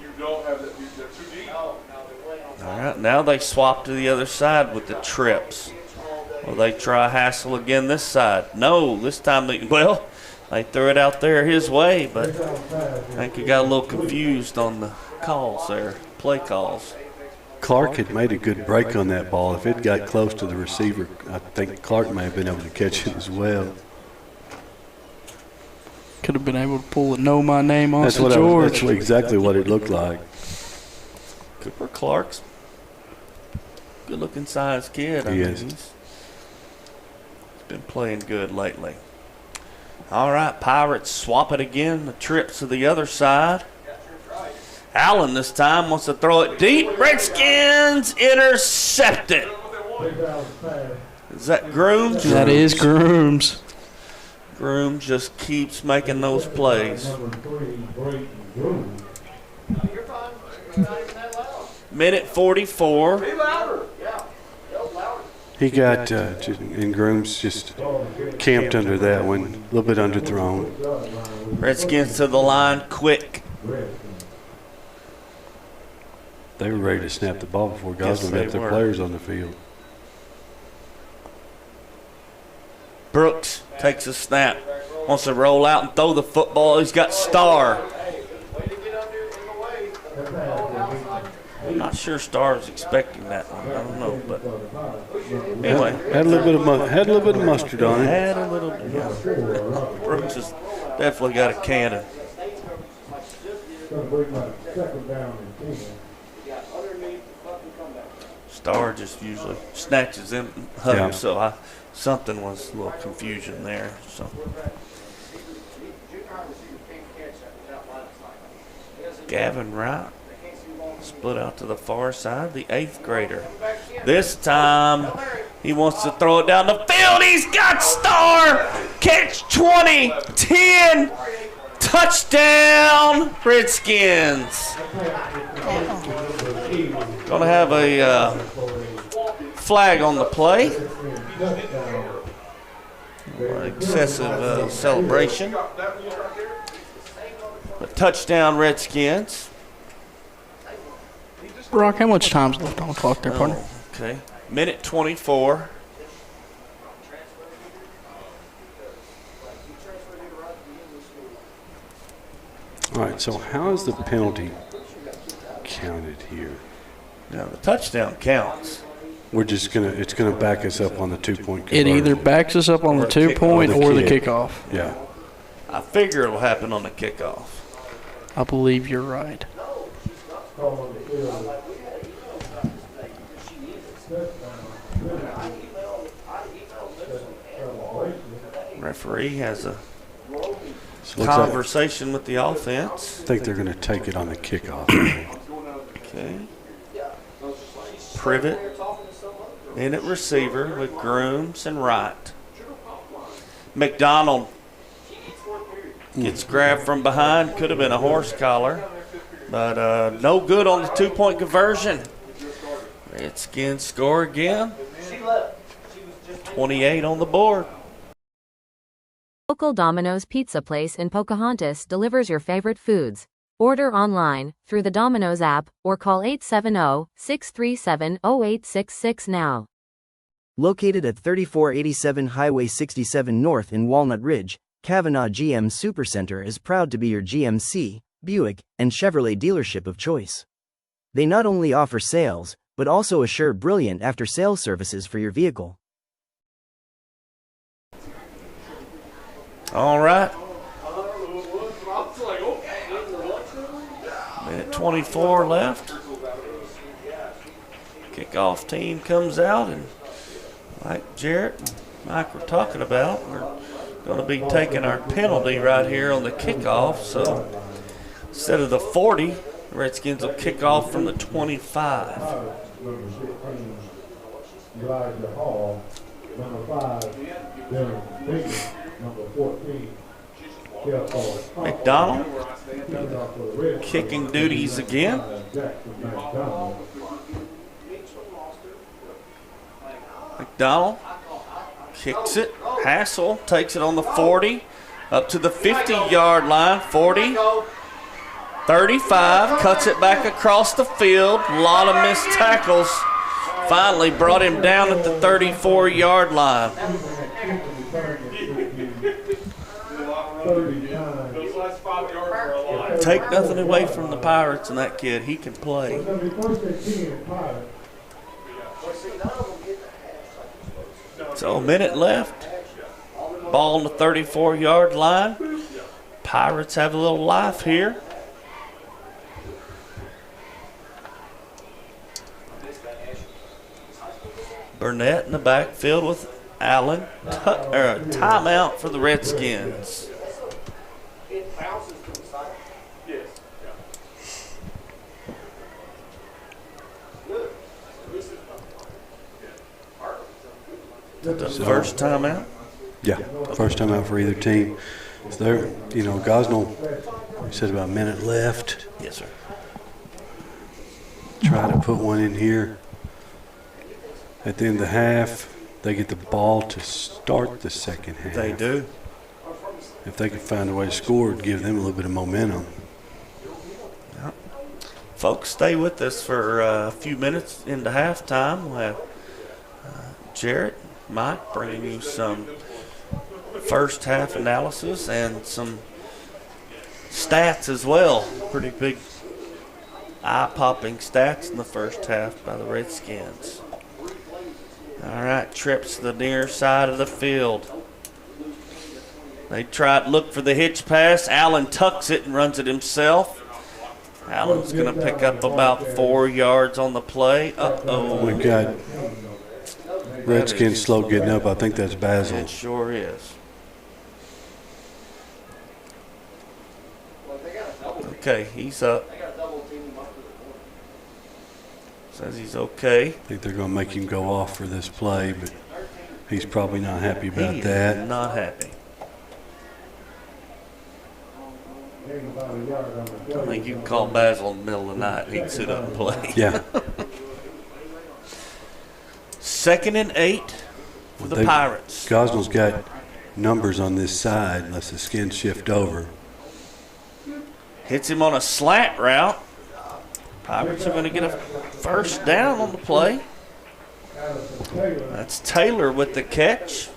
All right, now they swap to the other side with the trips. Will they try Hassel again this side? No, this time they threw it out there his way, but I think he got a little confused on the calls there, play calls. Clark had made a good break on that ball. If it got close to the receiver, I think Clark may have been able to catch it as well. Could have been able to pull the Know My Name on That's exactly what it looked like. Cooper Clark's good-looking sized kid. He is. Been playing good lately. All right, Pirates swap it again. The trip to the other side. Allen this time wants to throw it deep. Redskins intercept it. Is that Grooms? That is Grooms. Grooms just keeps making those plays. Minute 44. He got, and Grooms just camped under that one, a little bit underthrown. Redskins to the line quick. They were ready to snap the ball before Yes, Gosnell they got their were. players on the field. Brooks takes a snap. Wants to roll out and throw the football. He's got Starr. I'm not sure Starr was expecting that one. I don't know, but anyway. Had a little bit of mustard on it. Had a little. Yeah. Brooks has definitely got a cannon. Starr just usually snatches them, hugs. Yeah. So something was a little confusion there. So. Gavin Wright split out to the far side, the 8th grader. This time he wants to throw it down the field. He's got Starr. Catch 20, 10, touchdown Redskins. Gonna have a flag on the play. Excessive celebration. But touchdown Redskins. Brock, how much time's left on the clock there, partner? Okay. Minute 24. All right, so how is the penalty counted here? Now the touchdown counts. We're just it's gonna back us up on the 2-point It conversion. either backs us up on the 2-point or the kick. kickoff. Yeah. I figure it'll happen on the kickoff. I believe you're right. Referee has a So conversation with the offense. I think they're gonna take it on the kickoff. Okay. Privet in at receiver with Grooms and Wright. McDonald gets grabbed from behind. Could have been a horse collar, but no good on the 2-point conversion. Redskins score again. 28 on the board. Local Domino's Pizza Place in Pocahontas delivers your favorite foods. Order online, through the Domino's app, or call 870-637-0866 now. Located at 3487 Highway 67 North in Walnut Ridge, Kavanaugh GM Supercenter is proud to be your GMC, Buick, and Chevrolet dealership of choice. They not only offer sales, but also assure brilliant after-sales services for your vehicle. All right. Minute 24 left. Kickoff team comes out, and like Jarrett and Mike were talking about, we're going to be taking our penalty right here on the kickoff. So instead of the 40, the Redskins will kick off from the 25. Number 16, Elijah Hall. Number 5, Darren Baker. Number 14, McDonald kicking duties again. McDonald kicks it. Hassel takes it on the 40, up to the 50-yard line. 40, 35, cuts it back across the field. A lot of missed tackles. Finally brought him down at the 34-yard line. Take nothing away from the Pirates and that kid. He can play. So a minute left. Ball on the 34-yard line. Pirates have a little life here. Burnett in the backfield with Allen. Timeout for the Redskins. The first timeout? Yeah, first timeout for either team. So they're, Gosnell, you said about a minute left. Yes, sir. Try to put one in here. At the end of the half, they get the ball to start the second half. They do. If they can find a way to score, it'd give them a little bit of momentum. Yep. Folks, stay with us for a few minutes into halftime. We'll have Jarrett, Mike bringing you some first half analysis and some stats as well. Pretty big eye-popping stats in the first half by the Redskins. All right, trips to the near side of the field. They try to look for the hitch pass. Allen tucks it and runs it himself. Allen's going to pick up about 4 yards on the play. Uh-oh. We got Redskins slow getting up. I think that's Basil. It sure is. Okay, he's up. Says he's okay. I think they're going to make him go off for this play, but he's probably not happy about He that. is not happy. I think you can call Basil in the middle of the night and he'd sit up and play. Yeah. 2nd and 8 for the Pirates. Gosnell's got numbers on this side unless the Skins shift over. Hits him on a slant route. Pirates are going to get a first down on the play. That's Taylor with the catch.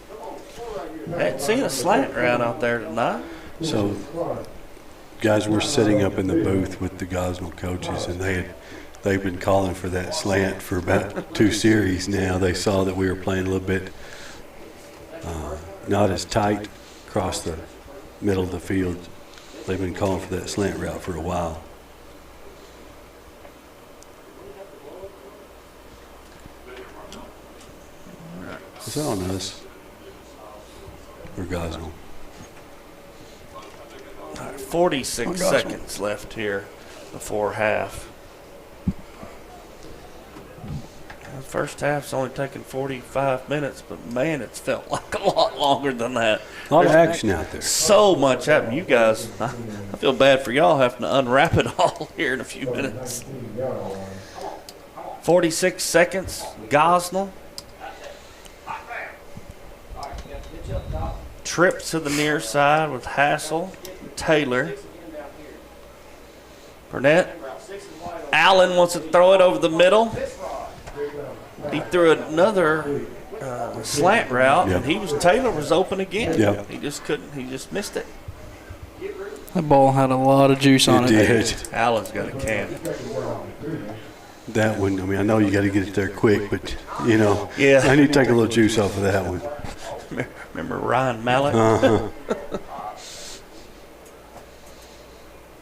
Hadn't seen a slant route out there tonight. So, guys, we're sitting up in the booth with the Gosnell coaches, and they've been calling for that slant for about 2 series now. They saw that we were playing a little bit not as tight across the middle of the field. They've been calling for that slant route for a while. Is that on us? Or Gosnell? 46 seconds left here before half. The first half's only taken 45 minutes, but man, it's felt like a lot longer than that. A lot of action out there. So much happening. You guys, I feel bad for y'all having to unwrap it all here in a few minutes. 46 seconds, Gosnell. Trips to the near side with Hassel, Taylor. Burnett. Allen wants to throw it over the middle. He threw another slant route, and Taylor was open again. Yeah. He just couldn't. He just missed it. That ball had a lot of juice on it. It did. Allen's got a can. That one, I mean, I know you got to get it there quick, but, Yeah. I need to take a little juice off of that one. Remember Ryan Mallett? Uh-huh.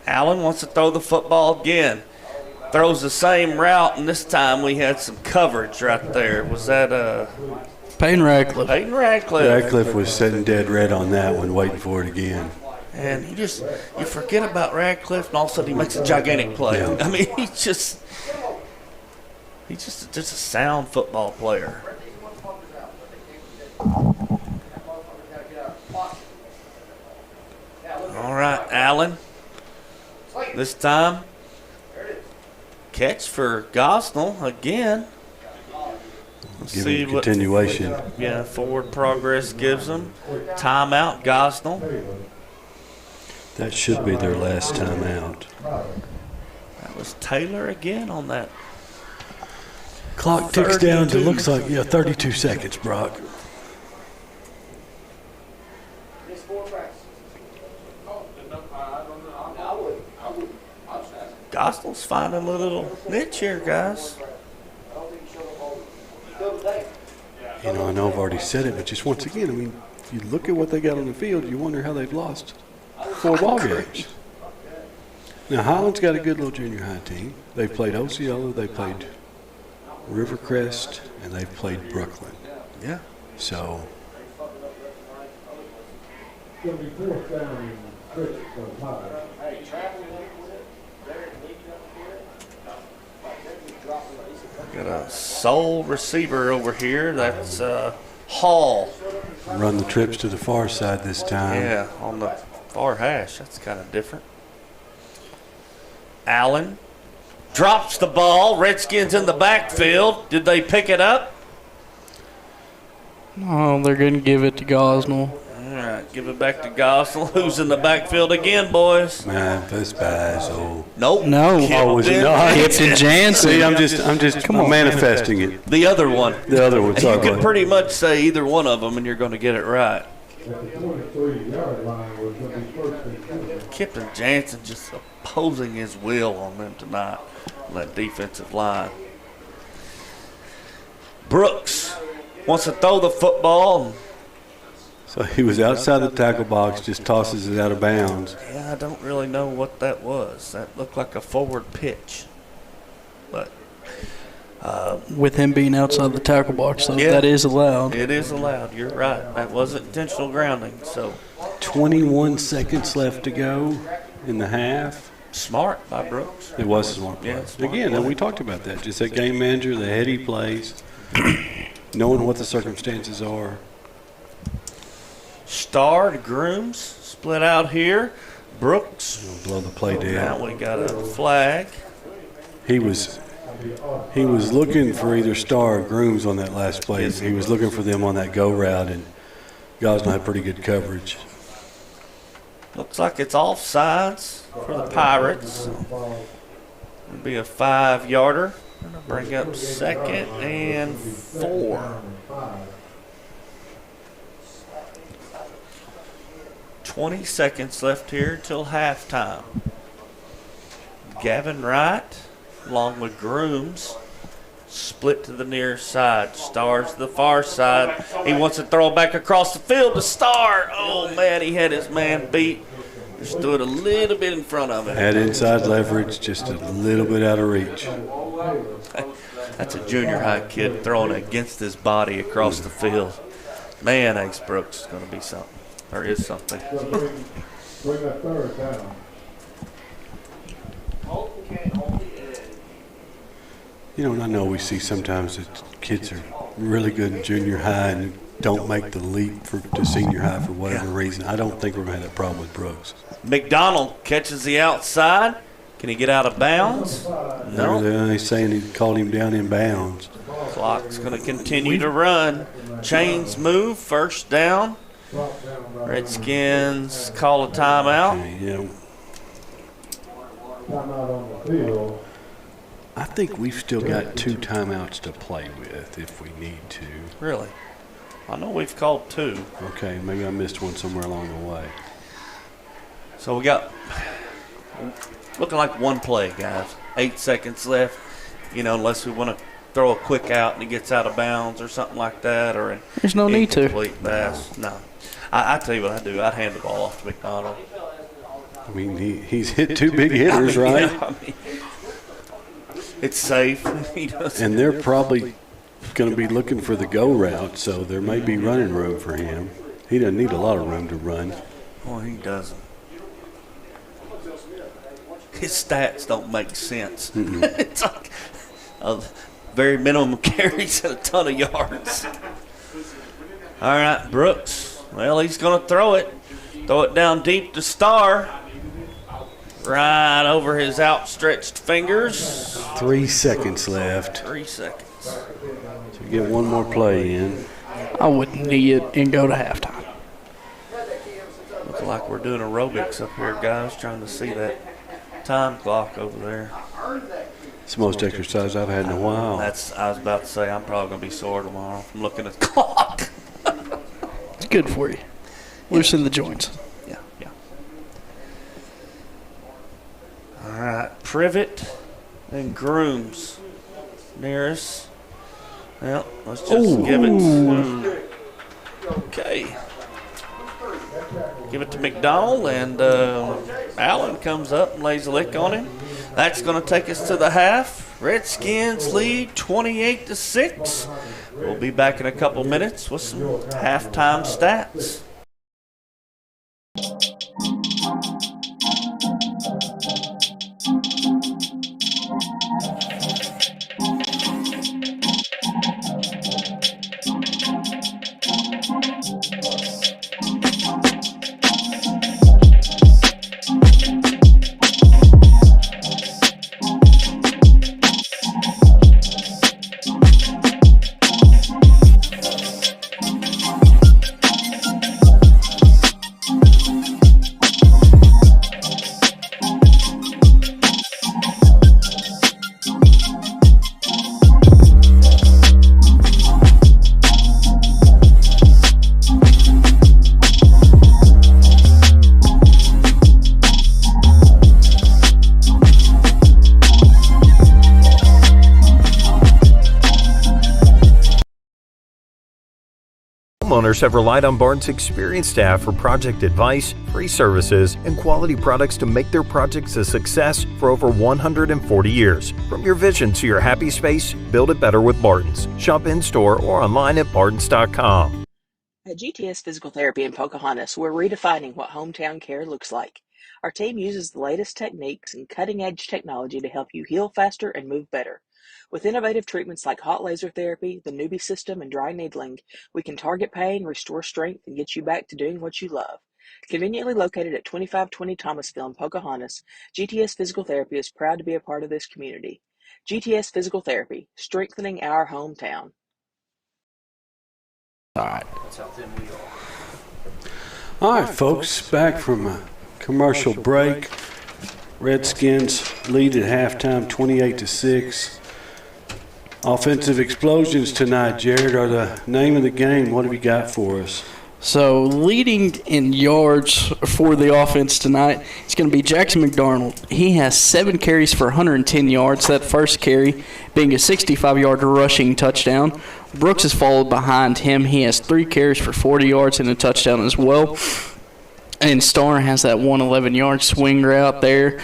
Allen wants to throw the football again. Throws the same route, and this time we had some coverage right there. Was that Peyton Radcliffe? Peyton Radcliffe. Radcliffe was sitting dead red on that one, waiting for it again. And you forget about Radcliffe, and all of a sudden he makes a gigantic play. Yeah. I mean, he's just a sound football player. All right, Allen. This time, catch for Gosnell again. Let's Give see him continuation. Forward progress gives them. Timeout, Gosnell. That should be their last time out. That was Taylor again on that. Clock ticks down to, looks like, 32 seconds, Brock. Gosnell's finding a little niche here, guys. I know I've already said it, but just once again, I mean, if you look at what they got on the field, you wonder how they've lost 4 ball games. Now, Highland's got a good little junior high team. They've played Osceola, they played Rivercrest, and they've played Brooklyn. Yeah. So It's going to be fourth down and 6 for the Pirates. Got a sole receiver over here. That's Hall. run the trips to the far side this time. Yeah, on the far hash. That's kind of different. Allen drops the ball. Redskins in the backfield. Did they pick it up? Oh, they're going to give it to Gosnell. All right, give it back to Gosnell. Who's in the backfield again, boys? Memphis Basil. Nope. No. Oh, was it not? Captain Jansen. See, I'm manifesting it. The other one. The other one. You could pretty much say either one of them, and you're going to get it right. At the 23-yard line was going to be first and 10. Kipton Jansen just opposing his will on them tonight on that defensive line. Brooks wants to throw the football. So he was outside the tackle box, just tosses it out of bounds. Yeah, I don't really know what that was. That looked like a forward pitch. But With him being outside the tackle box, though, Yeah. that is allowed. it is allowed. You're right. That wasn't intentional grounding. So 21 seconds left to go in the half. smart by Brooks. It was a smart play. Yeah, smart Again, play. we talked about that. Just that game manager, the head he plays, knowing what the circumstances are. Star to Grooms split out here. Brooks. Blow the play Now down. we got a flag. He was looking for either Star or Grooms on that last play. Yes, He was looking for them on that go route, and Gosnell had pretty good coverage. Looks like it's offsides for the Pirates. It'll be a 5-yarder. Gonna bring up 2nd and 4. 20 seconds left here till halftime. Gavin Wright, along with Grooms, split to the near side. Star's to the far side. He wants to throw it back across the field to Star. Oh, man, he had his man beat. Just stood a little bit in front of him. Had inside leverage, just a little bit out of reach. That's a junior high kid throwing against his body across the field. Man, Ace Brooks is going to be something. Or is something. So bring that third down. You know, and I know we see sometimes that kids are really good in junior high and don't make the leap to senior high for whatever reason. I don't think we're going to have that problem with Brooks. McDonald catches the outside. Can he get out of bounds? No. They're saying he called him down in bounds. Clock's going to continue to run. Chains move. First down. Redskins call a timeout. You know, Timeout on the field. I think we've still got 2 timeouts to play with if we need to. Really? I know we've called 2. Okay, maybe I missed one somewhere along the way. So we got looking like one play, guys. 8 seconds left. You know, unless we want to throw a quick out and he gets out of bounds or something like that, or an There's no need to. incomplete pass. No. I tell you what I do. I'd hand the ball off to McDonald. I mean, he's hit 2 big hitters, right? Yeah, I mean, it's safe. He doesn't. And they're probably going to be looking for the go route, so there may be running room for him. He doesn't need a lot of room to run. Well, he doesn't. His stats don't make sense. It's like a very minimum carries and a ton of yards. All right, Brooks. Well, he's going to throw it. Throw it down deep to Star. Right over his outstretched fingers. 3 seconds left 3 seconds. to get one more play in. I would knee it and go to halftime. Looks like we're doing aerobics up here, guys, trying to see that time clock over there. It's the most exercise I've had in a while. I was about to say I'm probably going to be sore tomorrow from looking at the clock. It's good for you. Loosen the joints. Yeah. All right, Privet and Grooms near us. Well, let's just give it to. Okay. Give it to McDonald, and Allen comes up and lays a lick on him. That's going to take us to the half. Redskins lead 28-6. We'll be back in a couple minutes with some halftime stats. Homeowners have relied on Barnes' experienced staff for project advice, free services, and quality products to make their projects a success for over 140 years. From your vision to your happy space, build it better with Barnes. Shop in-store or online at barnes.com. At GTS Physical Therapy in Pocahontas, we're redefining what hometown care looks like. Our team uses the latest techniques and cutting-edge technology to help you heal faster and move better. With innovative treatments like hot laser therapy, the Newbie system, and dry needling, we can target pain, restore strength, and get you back to doing what you love. Conveniently located at 2520 Thomasville in Pocahontas, GTS Physical Therapy is proud to be a part of this community. GTS Physical Therapy, strengthening our hometown. All right. All right, folks, back from a commercial break. Redskins lead at halftime 28-6. Offensive explosions tonight, Jared, are the name of the game. What have you got for us? So leading in yards for the offense tonight, it's going to be Jackson McDonald. He has 7 carries for 110 yards. That first carry being a 65-yard rushing touchdown. Brooks is followed behind him. He has 3 carries for 40 yards and a touchdown as well. And Starr has that 111-yard swing route there.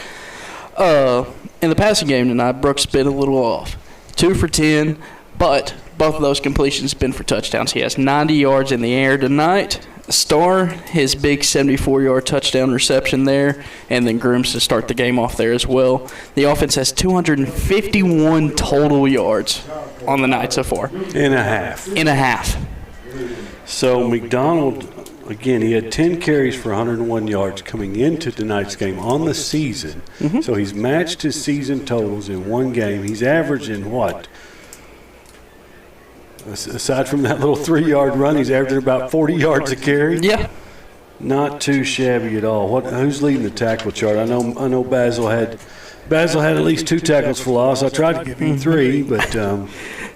In the passing game tonight, Brooks been a little off. 2 for 10, but both of those completions have been for touchdowns. He has 90 yards in the air tonight. Starr, his big 74-yard touchdown reception there, and then Grooms to start the game off there as well. The offense has 251 total yards on the night so far. In a half. So McDonald, again, he had 10 carries for 101 yards coming into tonight's game on the season. Mm-hmm. So he's matched his season totals in one game. He's averaging what? Aside from that little 3-yard run, he's averaging about 40 yards a carry. Yeah. Not too shabby at all. Who's leading the tackle chart? I know Basil had at least 2 tackles for loss. I tried to give him 3, but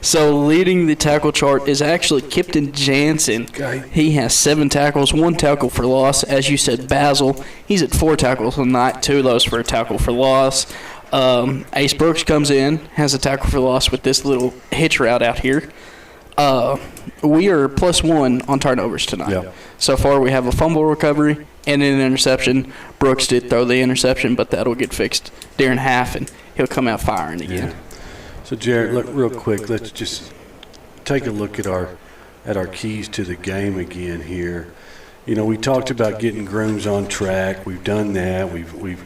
So leading the tackle chart is actually Kipton Jansen. Okay. He has 7 tackles, 1 tackle for loss. As you said, Basil, he's at 4 tackles tonight, 2 of those for a tackle for loss. Ace Brooks comes in, has a tackle for loss with this little hitch route out here. We are +1 on turnovers tonight. Yeah. So far, we have a fumble recovery and an interception. Brooks did throw the interception, but that'll get fixed during half, and he'll come out firing again. Yeah. So, Jared, look real quick. Let's just take a look at our keys to the game again here. You know, we talked about getting Grooms on track. We've done that. We've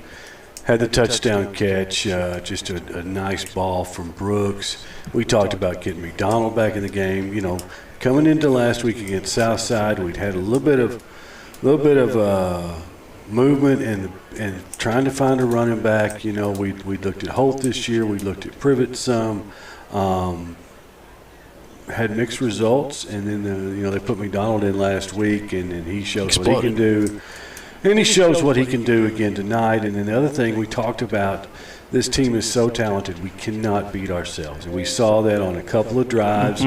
had the touchdown catch, just a nice ball from Brooks. We talked about getting McDonald back in the game. You know, coming into last week against Southside, we'd had a little bit of movement and trying to find a running back. You know, we looked at Holt this year. We looked at Privet some. Had mixed results, and then they put McDonald in last week, and he shows what he can do. And he shows what he can do again tonight. And then the other thing we talked about, this team is so talented, we cannot beat ourselves. And we saw that on a couple of drives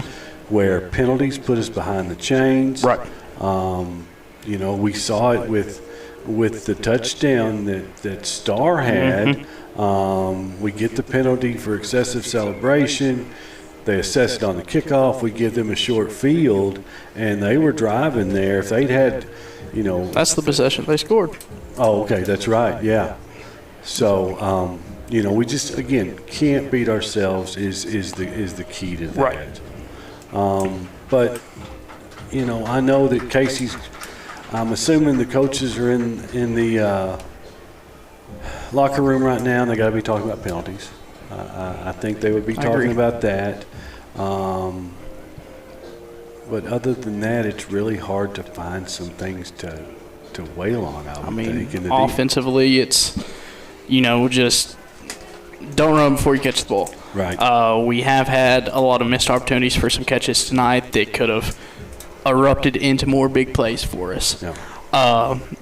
where penalties put us behind the chains. Right. You know, we saw it with the touchdown that Starr had. We get the penalty for excessive celebration. they assess it on the kickoff. We give them a short field, and they were driving there. If they'd had, That's the possession they scored. Oh, okay, that's right, yeah. So, we just, again, can't beat ourselves is the key to that. Right. But, I know that Casey's, I'm assuming the coaches are in the locker room right now, and they got to be talking about penalties. I think they would be talking about that. But other than that, it's really hard to find some things to wail on, I think. Offensively, it's, just don't run before you catch the ball. Right. We have had a lot of missed opportunities for some catches tonight that could have erupted into more big plays for us. Yeah.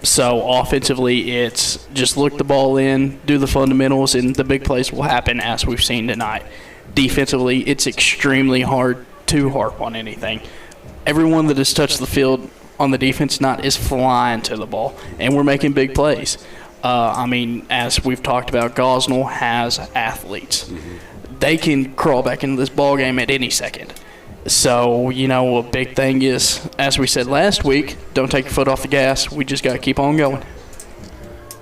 So offensively, it's just look the ball in, do the fundamentals, and the big plays will happen as we've seen tonight. Defensively, it's extremely hard to harp on anything. Everyone that has touched the field on the defense tonight is flying to the ball, and we're making big plays. As we've talked about, Gosnell has athletes. Mm-hmm. They can crawl back into this ball game at any second. So, a big thing is, as we said last week, don't take your foot off the gas. We just got to keep on going.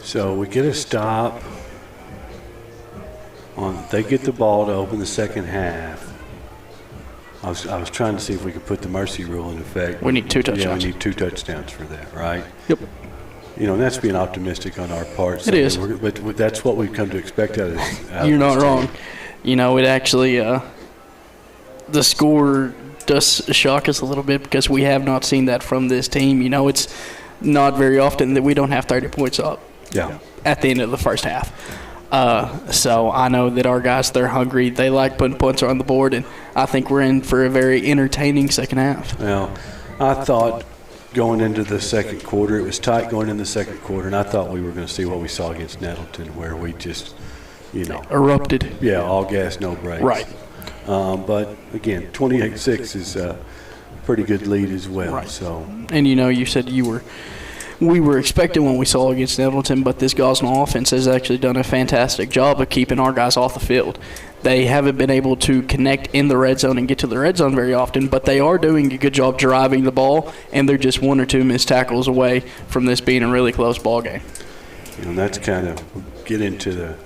So we get a stop. They get the ball to open the second half. I was trying to see if we could put the mercy rule in effect. We need 2 touchdowns. Yeah, we need 2 touchdowns for that, right? Yep. And that's being optimistic on our part. It is. But that's what we've come to expect out of this. You're not wrong. It actually the score does shock us a little bit because we have not seen that from this team. It's not very often that we don't have 30 points up at the end of the first half. So I know that our guys, they're hungry. They like putting points on the board, and I think we're in for a very entertaining second half. Well, I thought going into the second quarter, it was tight going in the second quarter, and I thought we were going to see what we saw against Nettleton, where we just, erupted. Yeah, all gas, no brakes. Right. But again, 28-6 is a pretty good lead as well. Right. So, and you said we were expecting what we saw against Nettleton, but this Gosnell offense has actually done a fantastic job of keeping our guys off the field. They haven't been able to connect in the red zone and get to the red zone very often, but they are doing a good job driving the ball, and they're just 1 or 2 missed tackles away from this being a really close ball game. And that's kind of get into the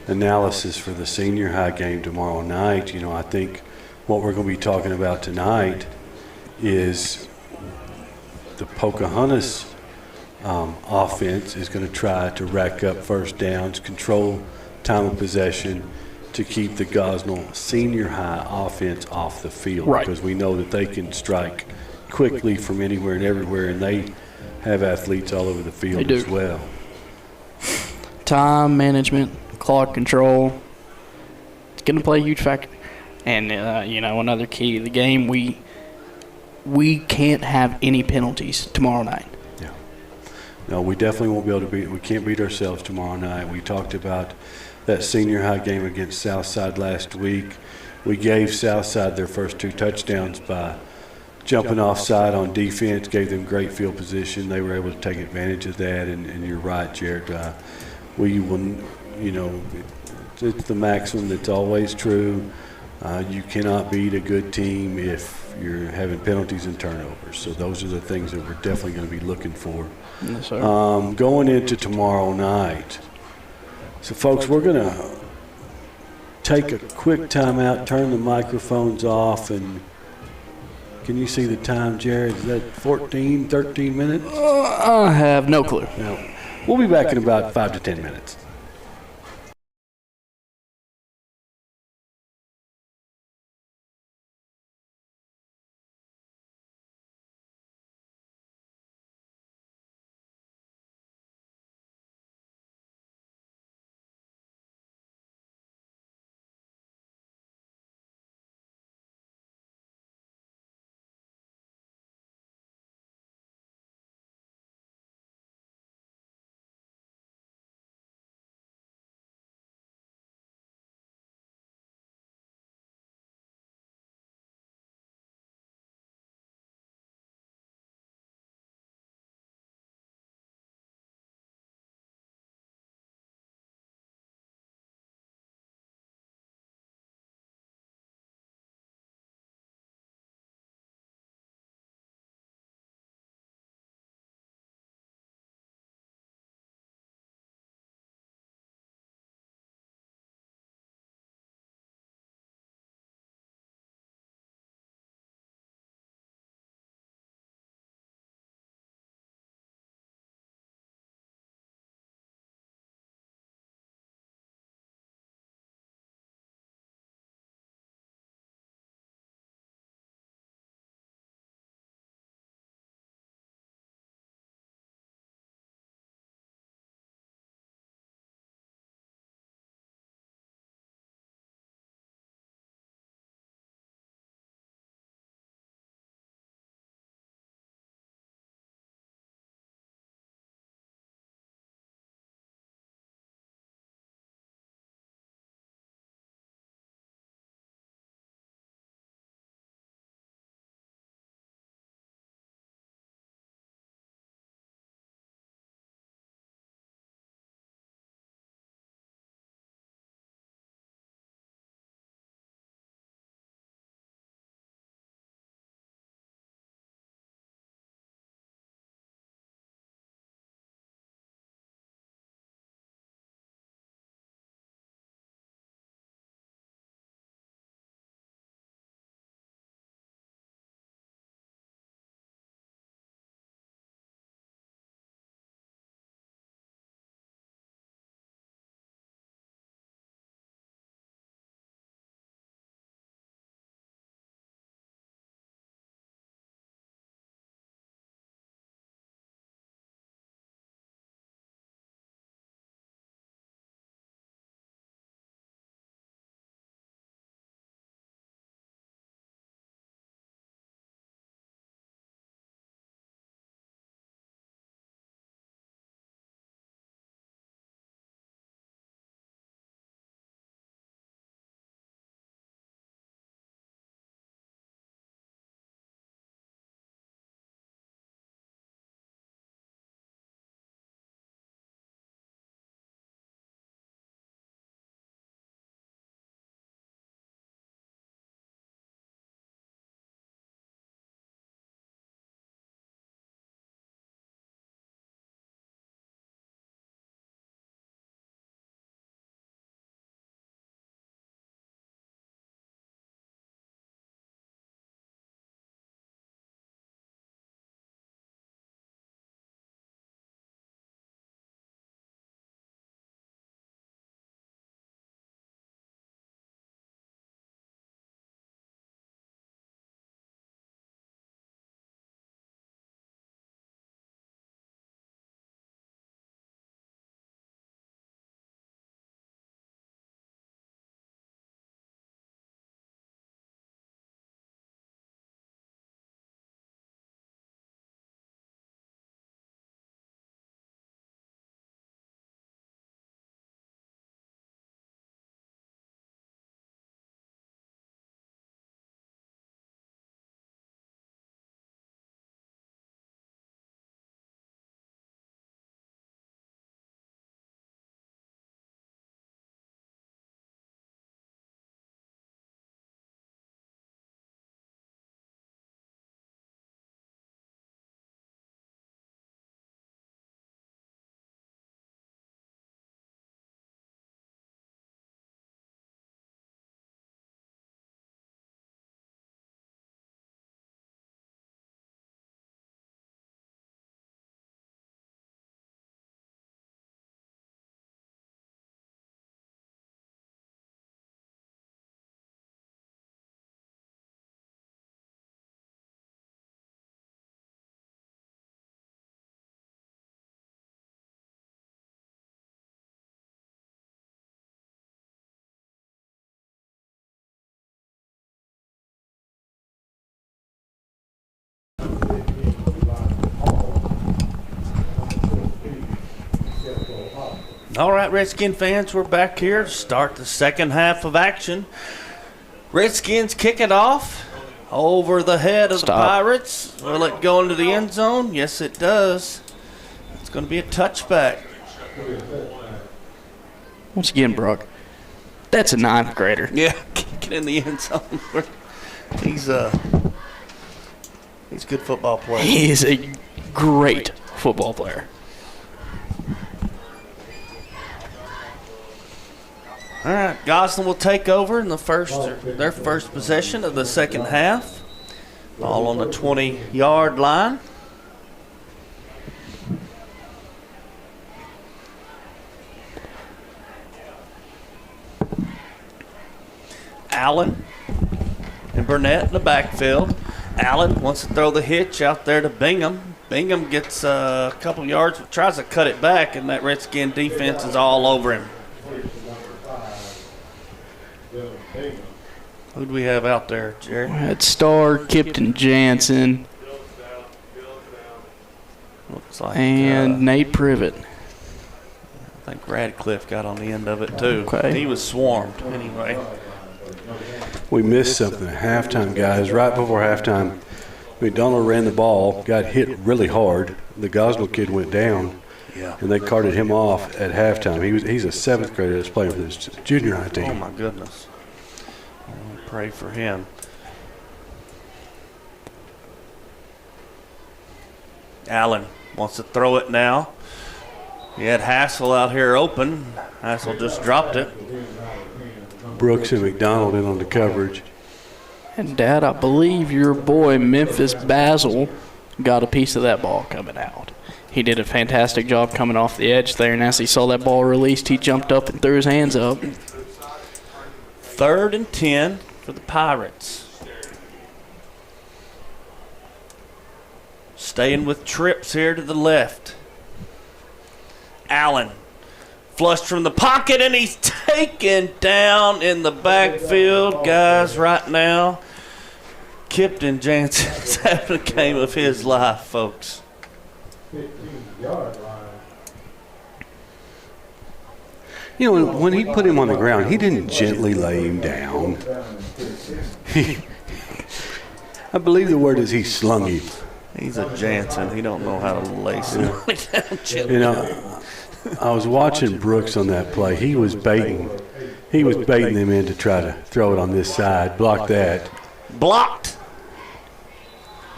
analysis for the senior high game tomorrow night. I think what we're going to be talking about tonight is the Pocahontas offense is going to try to rack up first downs, control time of possession to keep the Gosnell senior high offense off the field. Right. Because we know that they can strike quickly from anywhere and everywhere, and they have athletes all over the field as well. Time management, clock control, it's going to play a huge factor. And, another key of the game, we can't have any penalties tomorrow night. Yeah. No, we definitely won't be able to we can't beat ourselves tomorrow night. We talked about that senior high game against Southside last week. We gave Southside their first 2 touchdowns by jumping offside on defense, gave them great field position. They were able to take advantage of that, and you're right, Jared. We will, it's the maxim that's always true. You cannot beat a good team if you're having penalties and turnovers. So those are the things that we're definitely going to be looking for. Yes, sir. Going into tomorrow night. So, folks, we're going to take a quick timeout, turn the microphones off, and can you see the time, Jared? Is that 14, 13 minutes? I have no clue. No. We'll be back in about 5 to 10 minutes. All right, Redskin fans, we're back here to start the second half of action. Redskins kick it off over the head of the Pirates. Will it go into the end zone? Yes, it does. It's going to be a touchback. Once again, Brooke, that's a ninth grader. Yeah, kick it in the end zone. He's a good football player. He is a great football player. All right, Gosnell will take over in their first possession of the second half. All on the 20-yard line. Allen and Burnett in the backfield. Allen wants to throw the hitch out there to Bingham. Bingham gets a couple yards, tries to cut it back, and that Redskin defense is all over him. Who do we have out there, Jerry? At Starr, Kipton Jansen, Looks like, and Nate Privet. I think Radcliffe got on the end of it, too. Okay. He was swarmed, anyway. We missed something at halftime, guys. Right before halftime, McDonald ran the ball, got hit really hard. The Gosnell kid went down, and they carted him off at halftime. He's a seventh grader that's playing for this junior high team. Oh, my goodness. I'll pray for him. Allen wants to throw it now. He had Hassel out here open. Hassel just dropped it. Brooks and McDonald in on the coverage. And, Dad, I believe your boy Memphis Basil got a piece of that ball coming out. He did a fantastic job coming off the edge there, and as he saw that ball released, he jumped up and threw his hands up. 3rd and 10 for the Pirates. Staying with trips here to the left. Allen flushed from the pocket, and he's taken down in the backfield, guys, right now. Kipton Jansen's having a game of his life, folks. 15-yard line. You know, when he put him on the ground, he didn't gently lay him down. I believe the word is he slung him. He's a Jansen. He don't know how to lay somebody down gently. You know, I was watching Brooks on that play. He was baiting them in to try to throw it on this side. Block that. Blocked.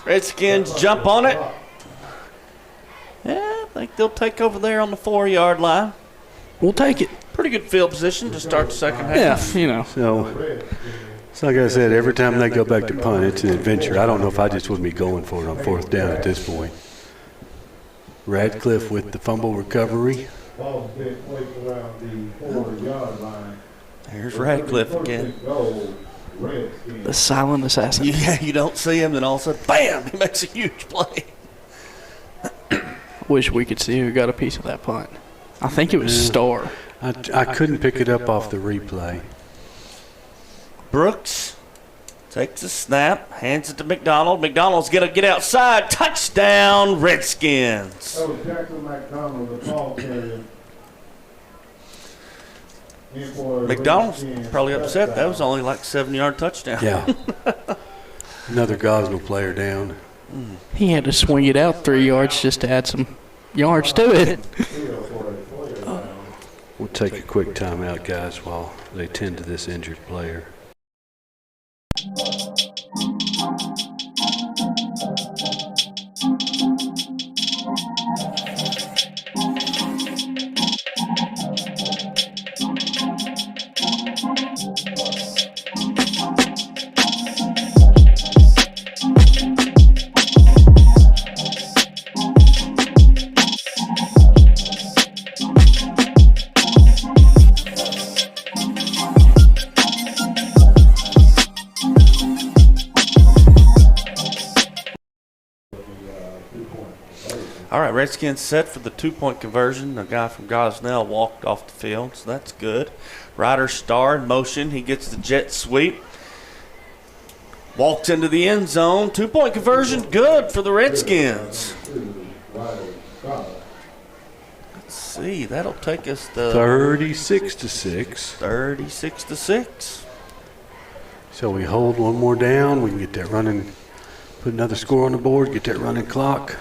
Redskins jump on it. Yeah, I think they'll take over there on the 4-yard line. We'll take it. Pretty good field position to start the second half. Yeah, you know. So like I said, every time they go back to punt, it's an adventure. I don't know if I just wouldn't be going for it on 4th down at this point. Radcliffe with the fumble recovery. Ball's being placed around the 4-yard line. Here's Radcliffe again. The silent assassin. Yeah, you don't see him, then all of a sudden, bam, he makes a huge play. Wish we could see who got a piece of that punt. I think it was Starr. I couldn't pick it up off the replay. Brooks takes the snap, hands it to McDonald. McDonald's going to get outside. Touchdown, Redskins. That was Jackson McDonald, the ball carrier. McDonald's probably upset. That was only like 7-yard touchdown. Yeah. Another Gosnell player down. He had to swing it out 3 yards just to add some yards to it. We'll take a quick timeout, guys, while they tend to this injured player. All right, Redskins set for the 2-point conversion. The guy from Gosnell walked off the field, so that's good. Ryder Starr in motion. He gets the jet sweep. Walks into the end zone. 2-point conversion, good for the Redskins. Let's see, that'll take us to 36-6. 36-6. So we hold one more down. We can get that running, put another score on the board, get that running clock.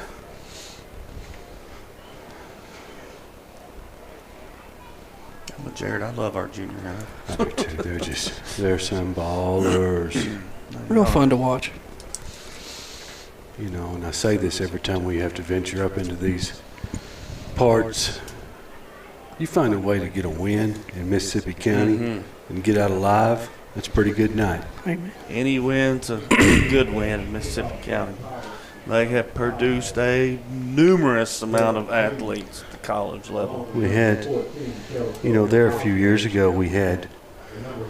But Jared, I love our junior high. I do too. They're some ballers. Real fun to watch. You know, and I say this every time we have to venture up into these parts. You find a way to get a win in Mississippi County and get out alive, that's a pretty good night. Any win's a good win in Mississippi County. They have produced a numerous amount of athletes at the college level. We had, you know, there a few years ago we had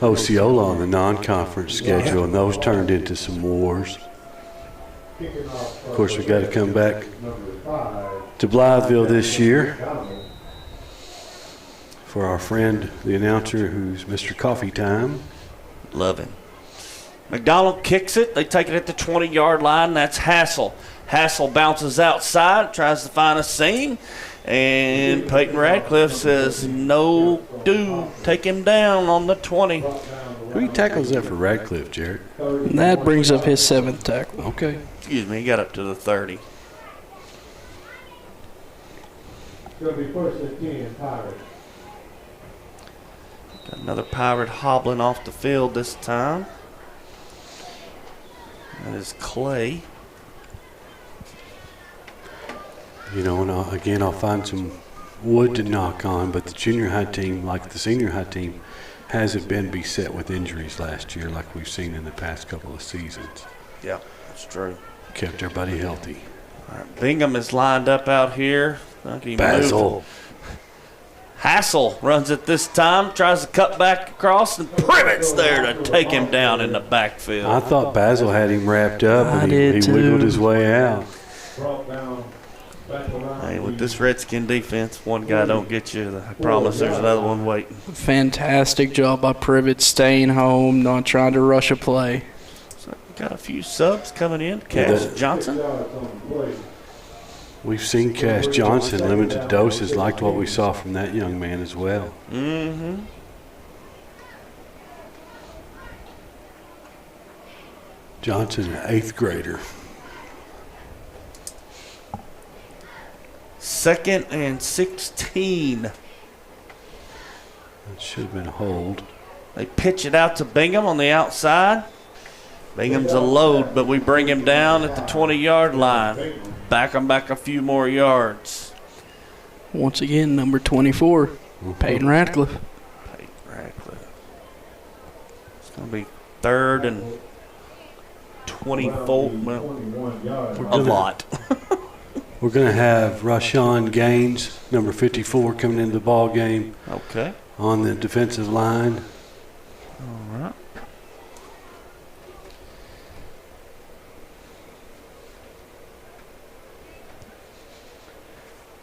Osceola on the non-conference schedule, and those turned into some wars. Of course, we got to come back to Blytheville this year for our friend, the announcer, who's Mr. Coffee Time. Love him. McDonald kicks it. They take it at the 20-yard line. That's Hassel. Hassel bounces outside, tries to find a seam, and Peyton Radcliffe says, no, take him down on the 20. Who tackles that for Radcliffe, Jared? That brings up his 7th tackle. Okay. Excuse me, he got up to the 30. It's going to be first and 10, Pirates. Got another Pirate hobbling off the field this time. That is Clay. You know, and I'll find some wood to knock on, but the junior high team, like the senior high team, hasn't been beset with injuries last year like we've seen in the past couple of seasons. Yeah, that's true. Kept everybody healthy. All right, Bingham is lined up out here. Basil. Hassel runs it this time, tries to cut back across, and Privet's there to take him down in the backfield. I thought Basil had him wrapped up, and he wiggled his way out. Hey, with this Redskin defense, one guy don't get you. I promise there's another one waiting. Fantastic job by Privet staying home, not trying to rush a play. So got a few subs coming in. Cash Johnson. We've seen Cash Johnson, limited doses, liked what we saw from that young man as well. Mm-hmm. Johnson, an 8th grader. 2nd and 16. That should have been a hold. They pitch it out to Bingham on the outside. Bingham's a load, but we bring him down at the 20-yard line. Back him back a few more yards. Once again, number 24, Peyton Radcliffe. Peyton Radcliffe. It's going to be 3rd and 24. Well, a lot. We're going to have Rashawn Gaines, number 54, coming into the ball game. Okay. On the defensive line. All right.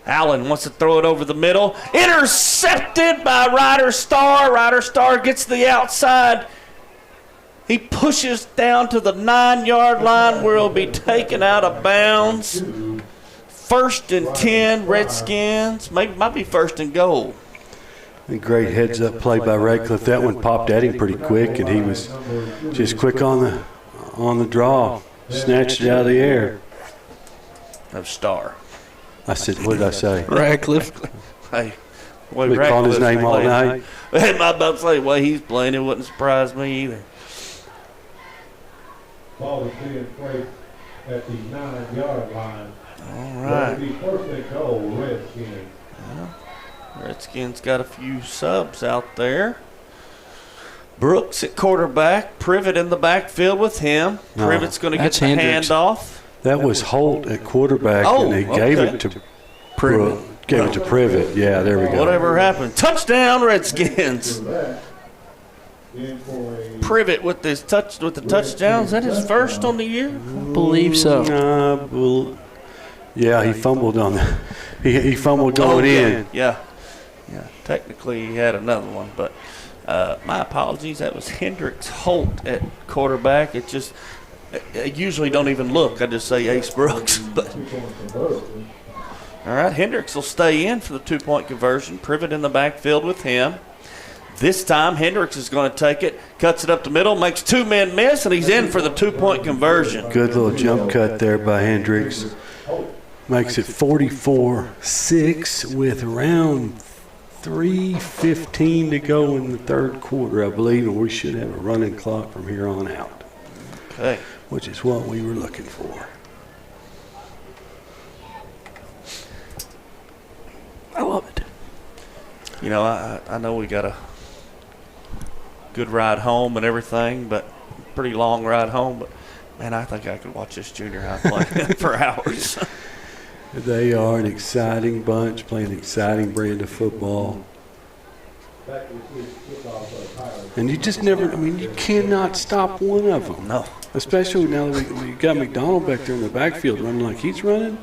Allen wants to throw it over the middle. Intercepted by Ryder Starr. Ryder Starr gets to the outside. He pushes down to the 9-yard line where he'll be taken out of bounds. 1st and 10, Redskins. Might be 1st and goal. A great heads-up play by Radcliffe. That one popped at him pretty quick, and he was just quick on the draw. Snatched it out of the air. Of Starr. I said, what did I say? Radcliffe. Hey, we called his name all night. I'm about to say, well, he's playing. It wouldn't surprise me either. Ball is being placed at the 9-yard line. All right. Be 1st and goal, Redskins. Redskins got a few subs out there. Brooks at quarterback. Privet in the backfield with him. Privet's going to get the handoff. That was Holt at quarterback, and he gave it to Privet. Gave it to Privet. Yeah, there we go. Whatever happened. Touchdown, Redskins. Privet with the touchdowns. Is that his first on the year? I believe so. Yeah, he fumbled on the. He fumbled going in. Yeah. Technically, he had another one, but my apologies. That was Hendricks Holt at quarterback. It just I usually don't even look. I just say Ace Brooks. But all right, Hendricks will stay in for the two-point conversion. Privet in the backfield with him. This time, Hendricks is going to take it, cuts it up the middle, makes two men miss, and he's in for the two-point conversion. Good little jump cut there by Hendricks. Makes it 44-6 with around 3:15 to go in the third quarter, I believe, and we should have a running clock from here on out. Okay. Which is what we were looking for. I love it. You know, I know we got a good ride home and everything, but pretty long ride home. But, man, I think I could watch this junior high play for hours. They are an exciting bunch, playing an exciting brand of football. And you just never, I mean, you cannot stop one of them. No. Especially now that we got McDonald back there in the backfield running like he's running.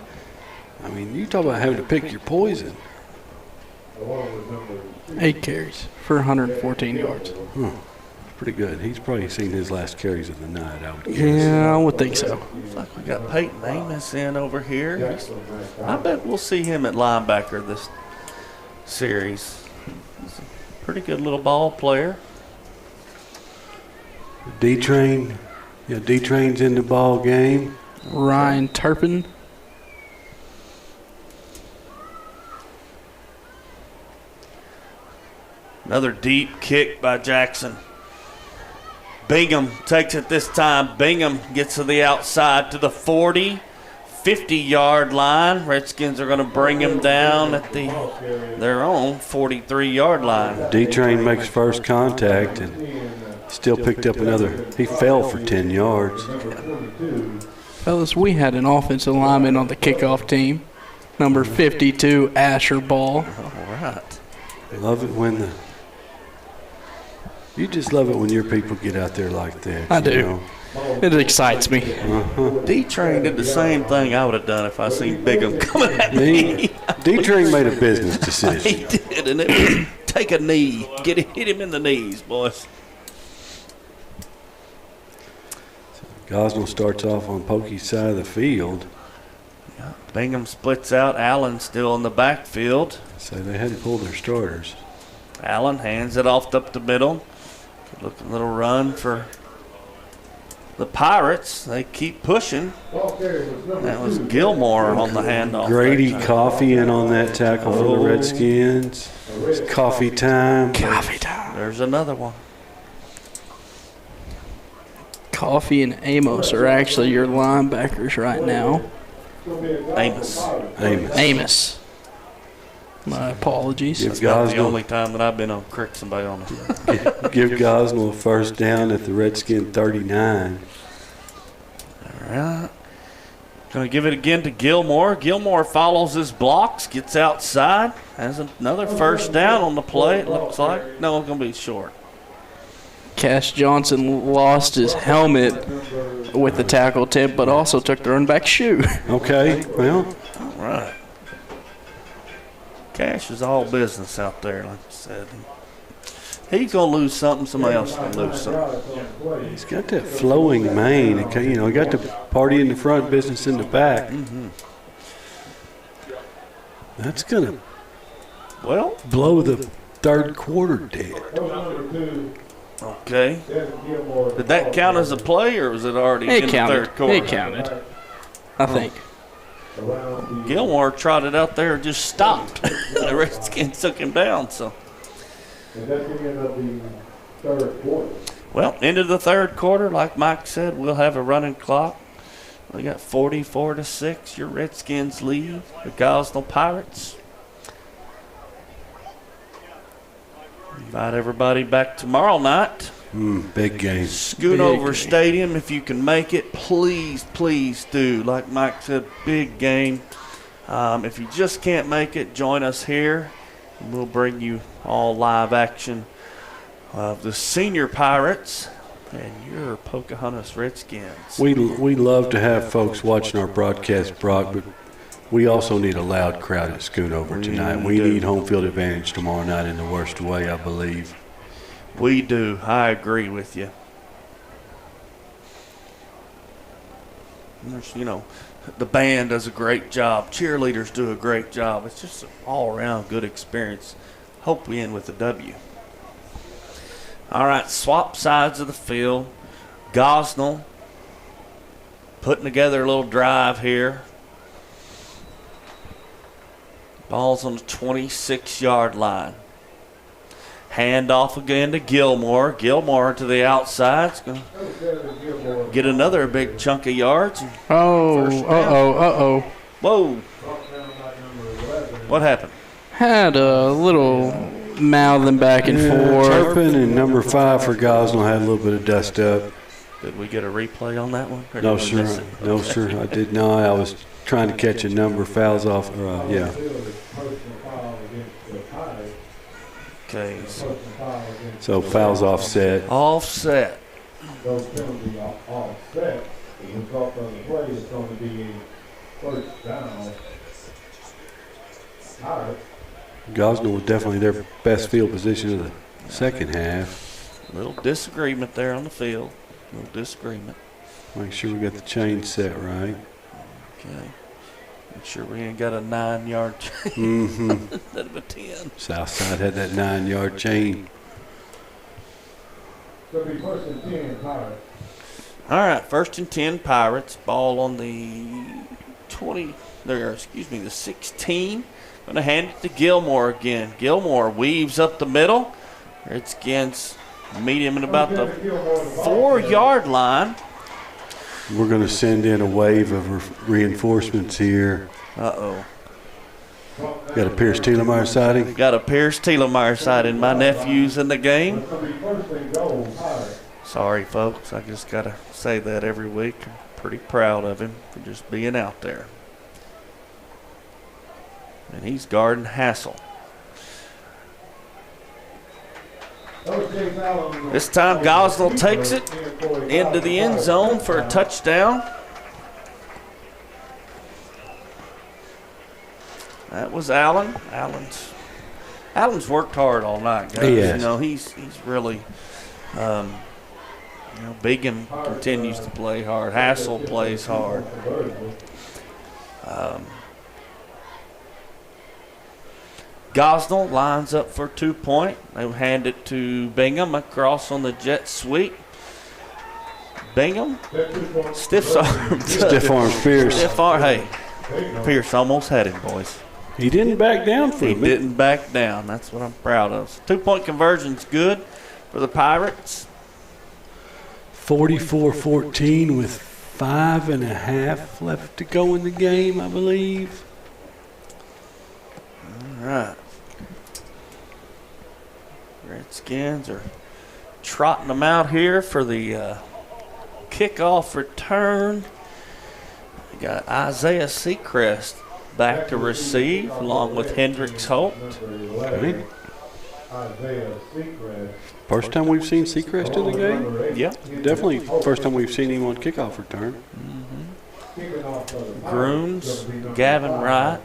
I mean, you talk about having to pick your poison. 8 carries for 114 yards. Pretty good. He's probably seen his last carries of the night, I would guess. Yeah, I would think so. Looks like we got Peyton Amos in over here. I bet we'll see him at linebacker this series. He's a pretty good little ball player. D-Train. Yeah, D-Train's in the ball game. Ryan Turpin. Another deep kick by Jackson. Bingham takes it this time. Bingham gets to the outside to the 40, 50-yard line. Redskins are going to bring him down at their own 43-yard line. D-Train makes first contact and still picked up another. He fell for 10 yards. Fellas, we had an offensive lineman on the kickoff team, number 52, Asher Ball. All right. Love it when you just love it when your people get out there like that. I do. It excites me. D-Train did the same thing I would have done if I seen Bingham coming at me. D-Train made a business decision. He did, and it was take a knee. Hit him in the knees, boys. Gosnell starts off on Pokey's side of the field. Yeah. Bingham splits out. Allen still in the backfield. So they hadn't pulled their starters. Allen hands it off up the middle. Good looking little run for the Pirates. They keep pushing. That was Gilmore on the handoff. Grady Coffee in on that tackle for the Redskins. It's coffee time. Coffee time. There's another one. Coffee and Amos are actually your linebackers right now. Amos. My apologies. That's about the only time that I've been on correct somebody on it. Give Gosnell a first down at the Redskin 39. All right. Going to give it again to Gilmore. Gilmore follows his blocks, gets outside, has another first down on the play, it looks like. No, it's going to be short. Cash Johnson lost his helmet with the tackle attempt, but also took the run back shoe. Okay, well. All right. Cash is all business out there, like I said. He's going to lose something, somebody else is going to lose something. He's got that flowing mane. He got the party in the front, business in the back. Mm-hmm. That's going to blow the third quarter dead. Okay. Did that count as a play, or was it already in the third quarter? It counted, I think. Gilmore trotted out there and just stopped. The Redskins took him down. So. Well, into the third quarter, like Mike said, we'll have a running clock. We got 44-6. Your Redskins lead the Gosnell Pirates. Invite everybody back tomorrow night. Big game. Schoonover Stadium, if you can make it, please, please do. Like Mike said, big game. If you just can't make it, join us here. And we'll bring you all live action of the senior Pirates and your Pocahontas Redskins. We love to have folks watching our broadcast, Brock, but we also need a loud crowd at Schoonover tonight. We need home field advantage tomorrow night in the worst way, I believe. We do. I agree with you. And there's, the band does a great job. Cheerleaders do a great job. It's just an all-around good experience. Hope we end with a W. All right, swap sides of the field. Gosnell putting together a little drive here. Ball's on the 26-yard line. Hand off again to Gilmore. Gilmore to the outside. It's going to get another big chunk of yards. Uh-oh. Whoa. What happened? Had a little mouthing back and forth. Turpin and number 5 for Gosnell had a little bit of dust up. Did we get a replay on that one? No, sir. No, sir. I did not. I was trying to catch a number. Fouls off. Yeah. Okay. So fouls offset. Offset. Those penalties are offset. The result of the play is going to be a first down. Pirates. Gosnell was definitely their best field position of the second half. A little disagreement there on the field. A little disagreement. Make sure we got the chain set right. Okay. Make sure we ain't got a 9-yard chain instead of a 10. Southside had that 9-yard chain. So be first and 10 Pirates. All right, first and 10 Pirates. Ball on the 16. Going to hand it to Gilmore again. Gilmore weaves up the middle. Redskins meet him at about the 4-yard line. We're going to send in a wave of reinforcements here. Uh-oh. Got a Pierce Teelemeyer sighting? Got a Pierce Teelemeyer sighting. My nephew's in the game. Sorry, folks. I just got to say that every week. I'm pretty proud of him for just being out there. And he's guarding Hassel. This time Gosnell takes it into the end zone for a touchdown. That was Allen. Allen's worked hard all night, guys. He's really Begum continues to play hard. Hassel plays hard. Gosnell lines up for 2-point. They hand it to Bingham across on the jet sweep. Bingham, stiff arm. Stiff arm Pierce. Stiff arm. Hey, Pierce almost had him, boys. He didn't back down for He him. didn't back down. That's what I'm proud of. 2-point conversion's good for the Pirates. 44-14 with 5.5 left to go in the game, I believe. All right. Redskins are trotting them out here for the kickoff return. We got Isaiah Seacrest back to receive along with Hendricks Holt. Okay. First time we've seen Seacrest in the game? Yeah. Definitely first time we've seen him on kickoff return. Grooms, Gavin Wright,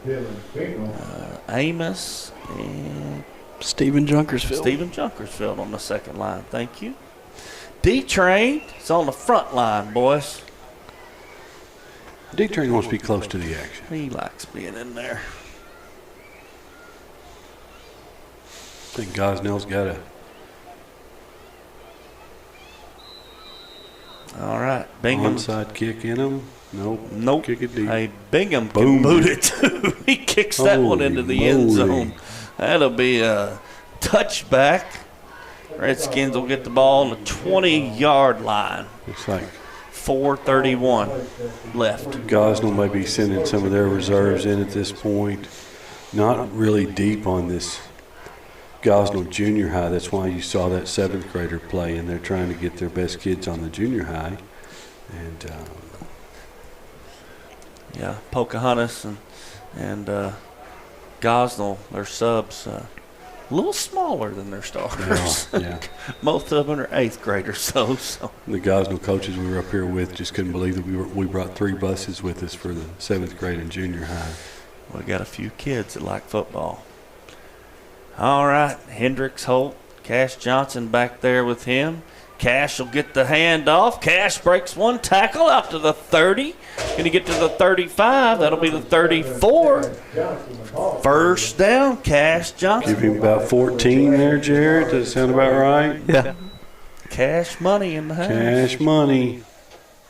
Amos, and Stephen Junkersfield on the second line. Thank you. D-Train is on the front line, boys. D-Train wants to be close to the action. He likes being in there. I think Gosnell's got a... All right. Bingham. Onside kick in him. Nope. Kick it deep. Hey, Bingham Boom. can boot it too. He kicks that one into the end zone. That'll be a touchback. Redskins will get the ball on the 20-yard line. Looks like 4:31 left. Gosnell may be sending some of their reserves in at this point. Not really deep on this Gosnell junior high. That's why you saw that 7th grader play, and they're trying to get their best kids on the junior high. And yeah, Pocahontas and Gosnell, their subs, a little smaller than their starters. Yeah. Most of them are 8th graders, so. The Gosnell coaches we were up here with just couldn't believe that we brought 3 buses with us for the 7th grade and junior high. We got a few kids that like football. All right, Hendricks Holt, Cash Johnson back there with him. Cash will get the handoff. Cash breaks one tackle out to the 30. Going to get to the 35. That'll be the 34. First down, Cash Johnson. Give him about 14 there, Jared. Does that sound about right? Yeah. Cash money in the house. Cash money.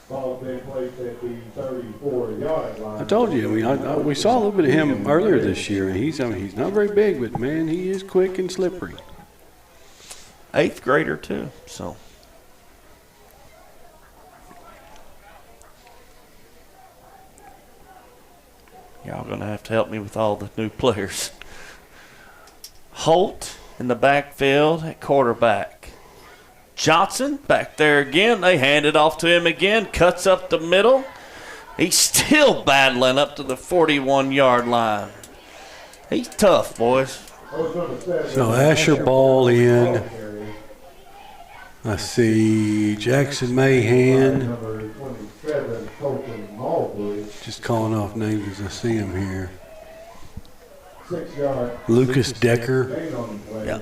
Ball being placed at the 34-yard line. I told you, we saw a little bit of him earlier this year. He's not very big, but man, he is quick and slippery. 8th grader too. So. Y'all going to have to help me with all the new players. Holt in the backfield at quarterback. Johnson back there again. They hand it off to him again. Cuts up the middle. He's still battling up to the 41-yard line. He's tough, boys. So Asher Ball in. I see Jackson Mahan. Just calling off names as I see them here. Lucas Decker. Yeah.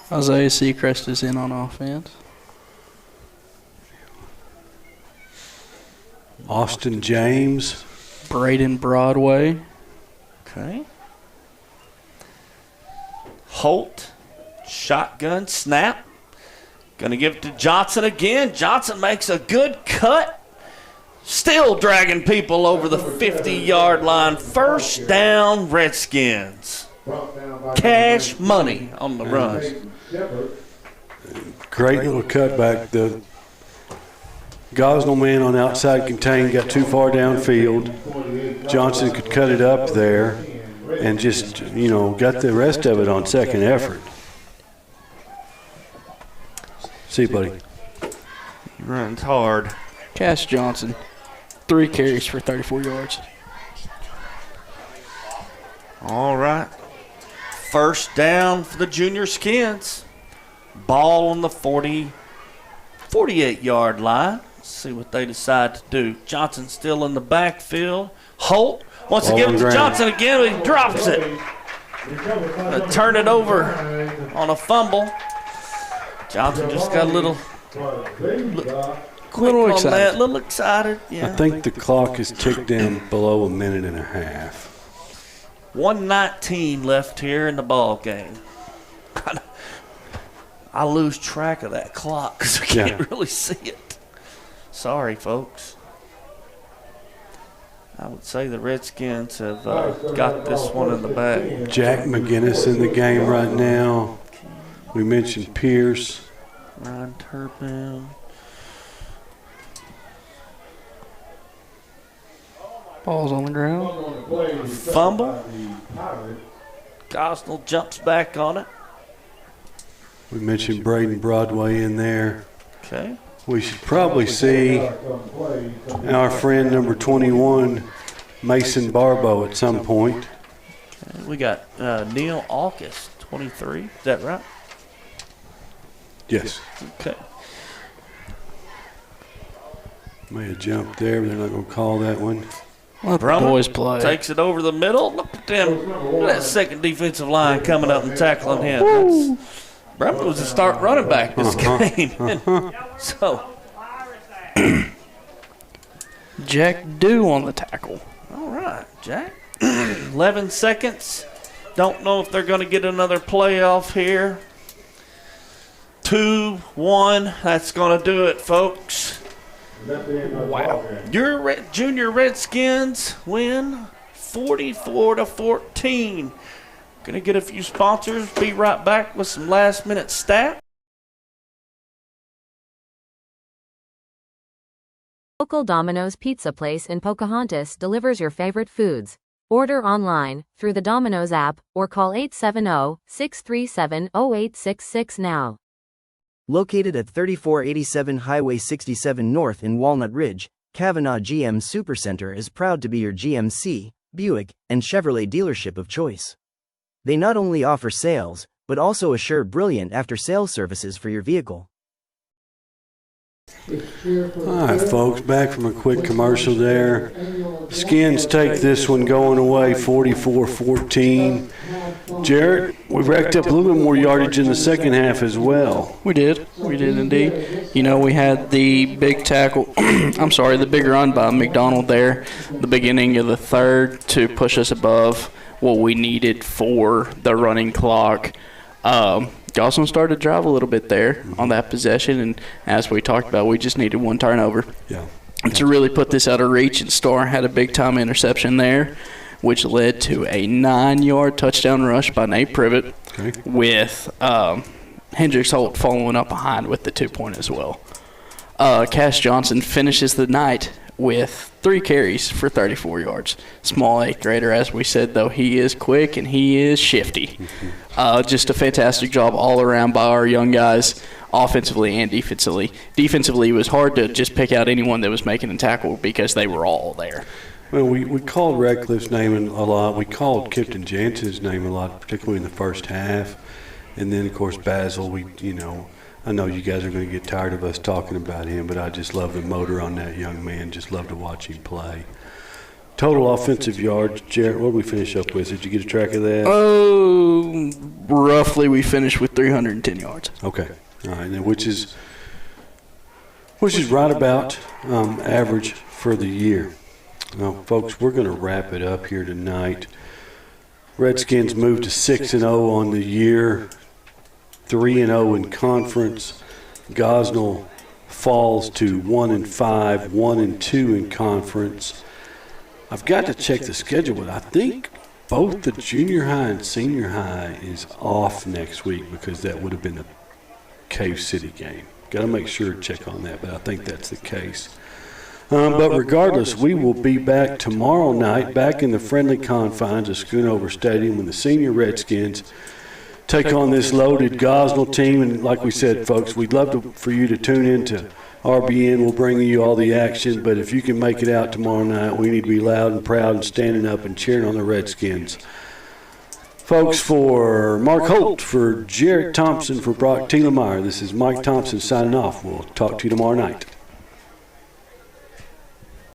Isaiah Seacrest is in on offense. Austin James. Braden Broadway. Okay. Holt, shotgun snap. Going to give it to Johnson again. Johnson makes a good cut. Still dragging people over the 50-yard line. First down, Redskins. Cash money on the run. Great little cutback. The Gosnell man on the outside contained, got too far downfield. Johnson could cut it up there and just, got the rest of it on second effort. See you, buddy. He runs hard. Cash Johnson, 3 carries for 34 yards. All right. First down for the junior Skins. Ball on the 48-yard line. Let's see what they decide to do. Johnson still in the backfield. Holt wants to give it to Johnson again, but he drops it. Turn it over on a fumble. Johnson just got a little excited. Little excited, yeah. I think the clock is ticked down below a minute and a half. 1:19 left here in the ball game. I lose track of that clock because I can't really see it. Sorry, folks. I would say the Redskins have got this one in the bag. Jack McGinnis in the game right now. We mentioned Pierce. Ryan Turpin. Ball's on the ground. Fumble. Gosnell jumps back on it. We mentioned Braden Broadway in there. Okay. We should probably see our friend number 21, Mason Barbo, at some point. Okay. We got Neil Alkis, 23. Is that right? Yes. Okay. May have jumped there, but they're not going to call that one. Let the boys play. Takes it over the middle. Look at them. Look at that second defensive line coming up and tackling him. Brumman was a start running back this game. So, Jack Dew on the tackle. all right, Jack. 11 seconds. Don't know if they're going to get another playoff here. 2-1. That's going to do it, folks. Wow. Your junior Redskins win 44-14. Going to get a few sponsors. Be right back with some last-minute stats. Local Domino's Pizza Place in Pocahontas delivers your favorite foods. Order online, through the Domino's app, or call 870-637-0866 now. Located at 3487 Highway 67 North in Walnut Ridge, Kavanaugh GM Supercenter is proud to be your GMC, Buick, and Chevrolet dealership of choice. They not only offer sales, but also assure brilliant after-sales services for your vehicle. All right, folks, back from a quick commercial there. Skins take this one going away 44-14. Jarrett, we racked up a little bit more yardage in the second half as well. We did indeed. You know, we had the big tackle, the big run by McDonald there, the beginning of the third to push us above what we needed for the running clock. Gosnell started to drive a little bit there on that possession, and as we talked about, we just needed one turnover. Yeah. And to really put this out of reach, and Starr had a big-time interception there, which led to a 9-yard touchdown rush by Nate Privet, with Hendricks Holt following up behind with the 2-point as well. Cash Johnson finishes the night with 3 carries for 34 yards. Small 8th grader, as we said, though. He is quick and he is shifty. Just a fantastic job all around by our young guys, offensively and defensively. Defensively, it was hard to just pick out anyone that was making a tackle because they were all there. Well, we called Radcliffe's name a lot. We called Kipton Jansen's name a lot, particularly in the first half. And then, of course, Basil, I know you guys are going to get tired of us talking about him, but I just love the motor on that young man. Just love to watch him play. Total offensive yards, Jarrett, what did we finish up with? Did you get a track of that? Oh, roughly we finished with 310 yards. Okay. All right, and which is right about average for the year. Now, folks, we're going to wrap it up here tonight. Redskins moved to 6-0 on the year, 3-0 in conference. Gosnell falls to 1-5, 1-2 in conference. I've got to check the schedule, but I think both the junior high and senior high is off next week because that would have been the Cave City game. Got to make sure to check on that, but I think that's the case. But regardless, we will be back tomorrow night, back in the friendly confines of Schoonover Stadium when the senior Redskins take on this loaded Gosnell team. And like we said, folks, we'd love for you to tune in to RBN. We'll bring you all the action. But if you can make it out tomorrow night, we need to be loud and proud and standing up and cheering on the Redskins. Folks, for Mark Holt, for Jarrett Thompson, for Brock Thielemeyer, this is Mike Thompson signing off. We'll talk to you tomorrow night.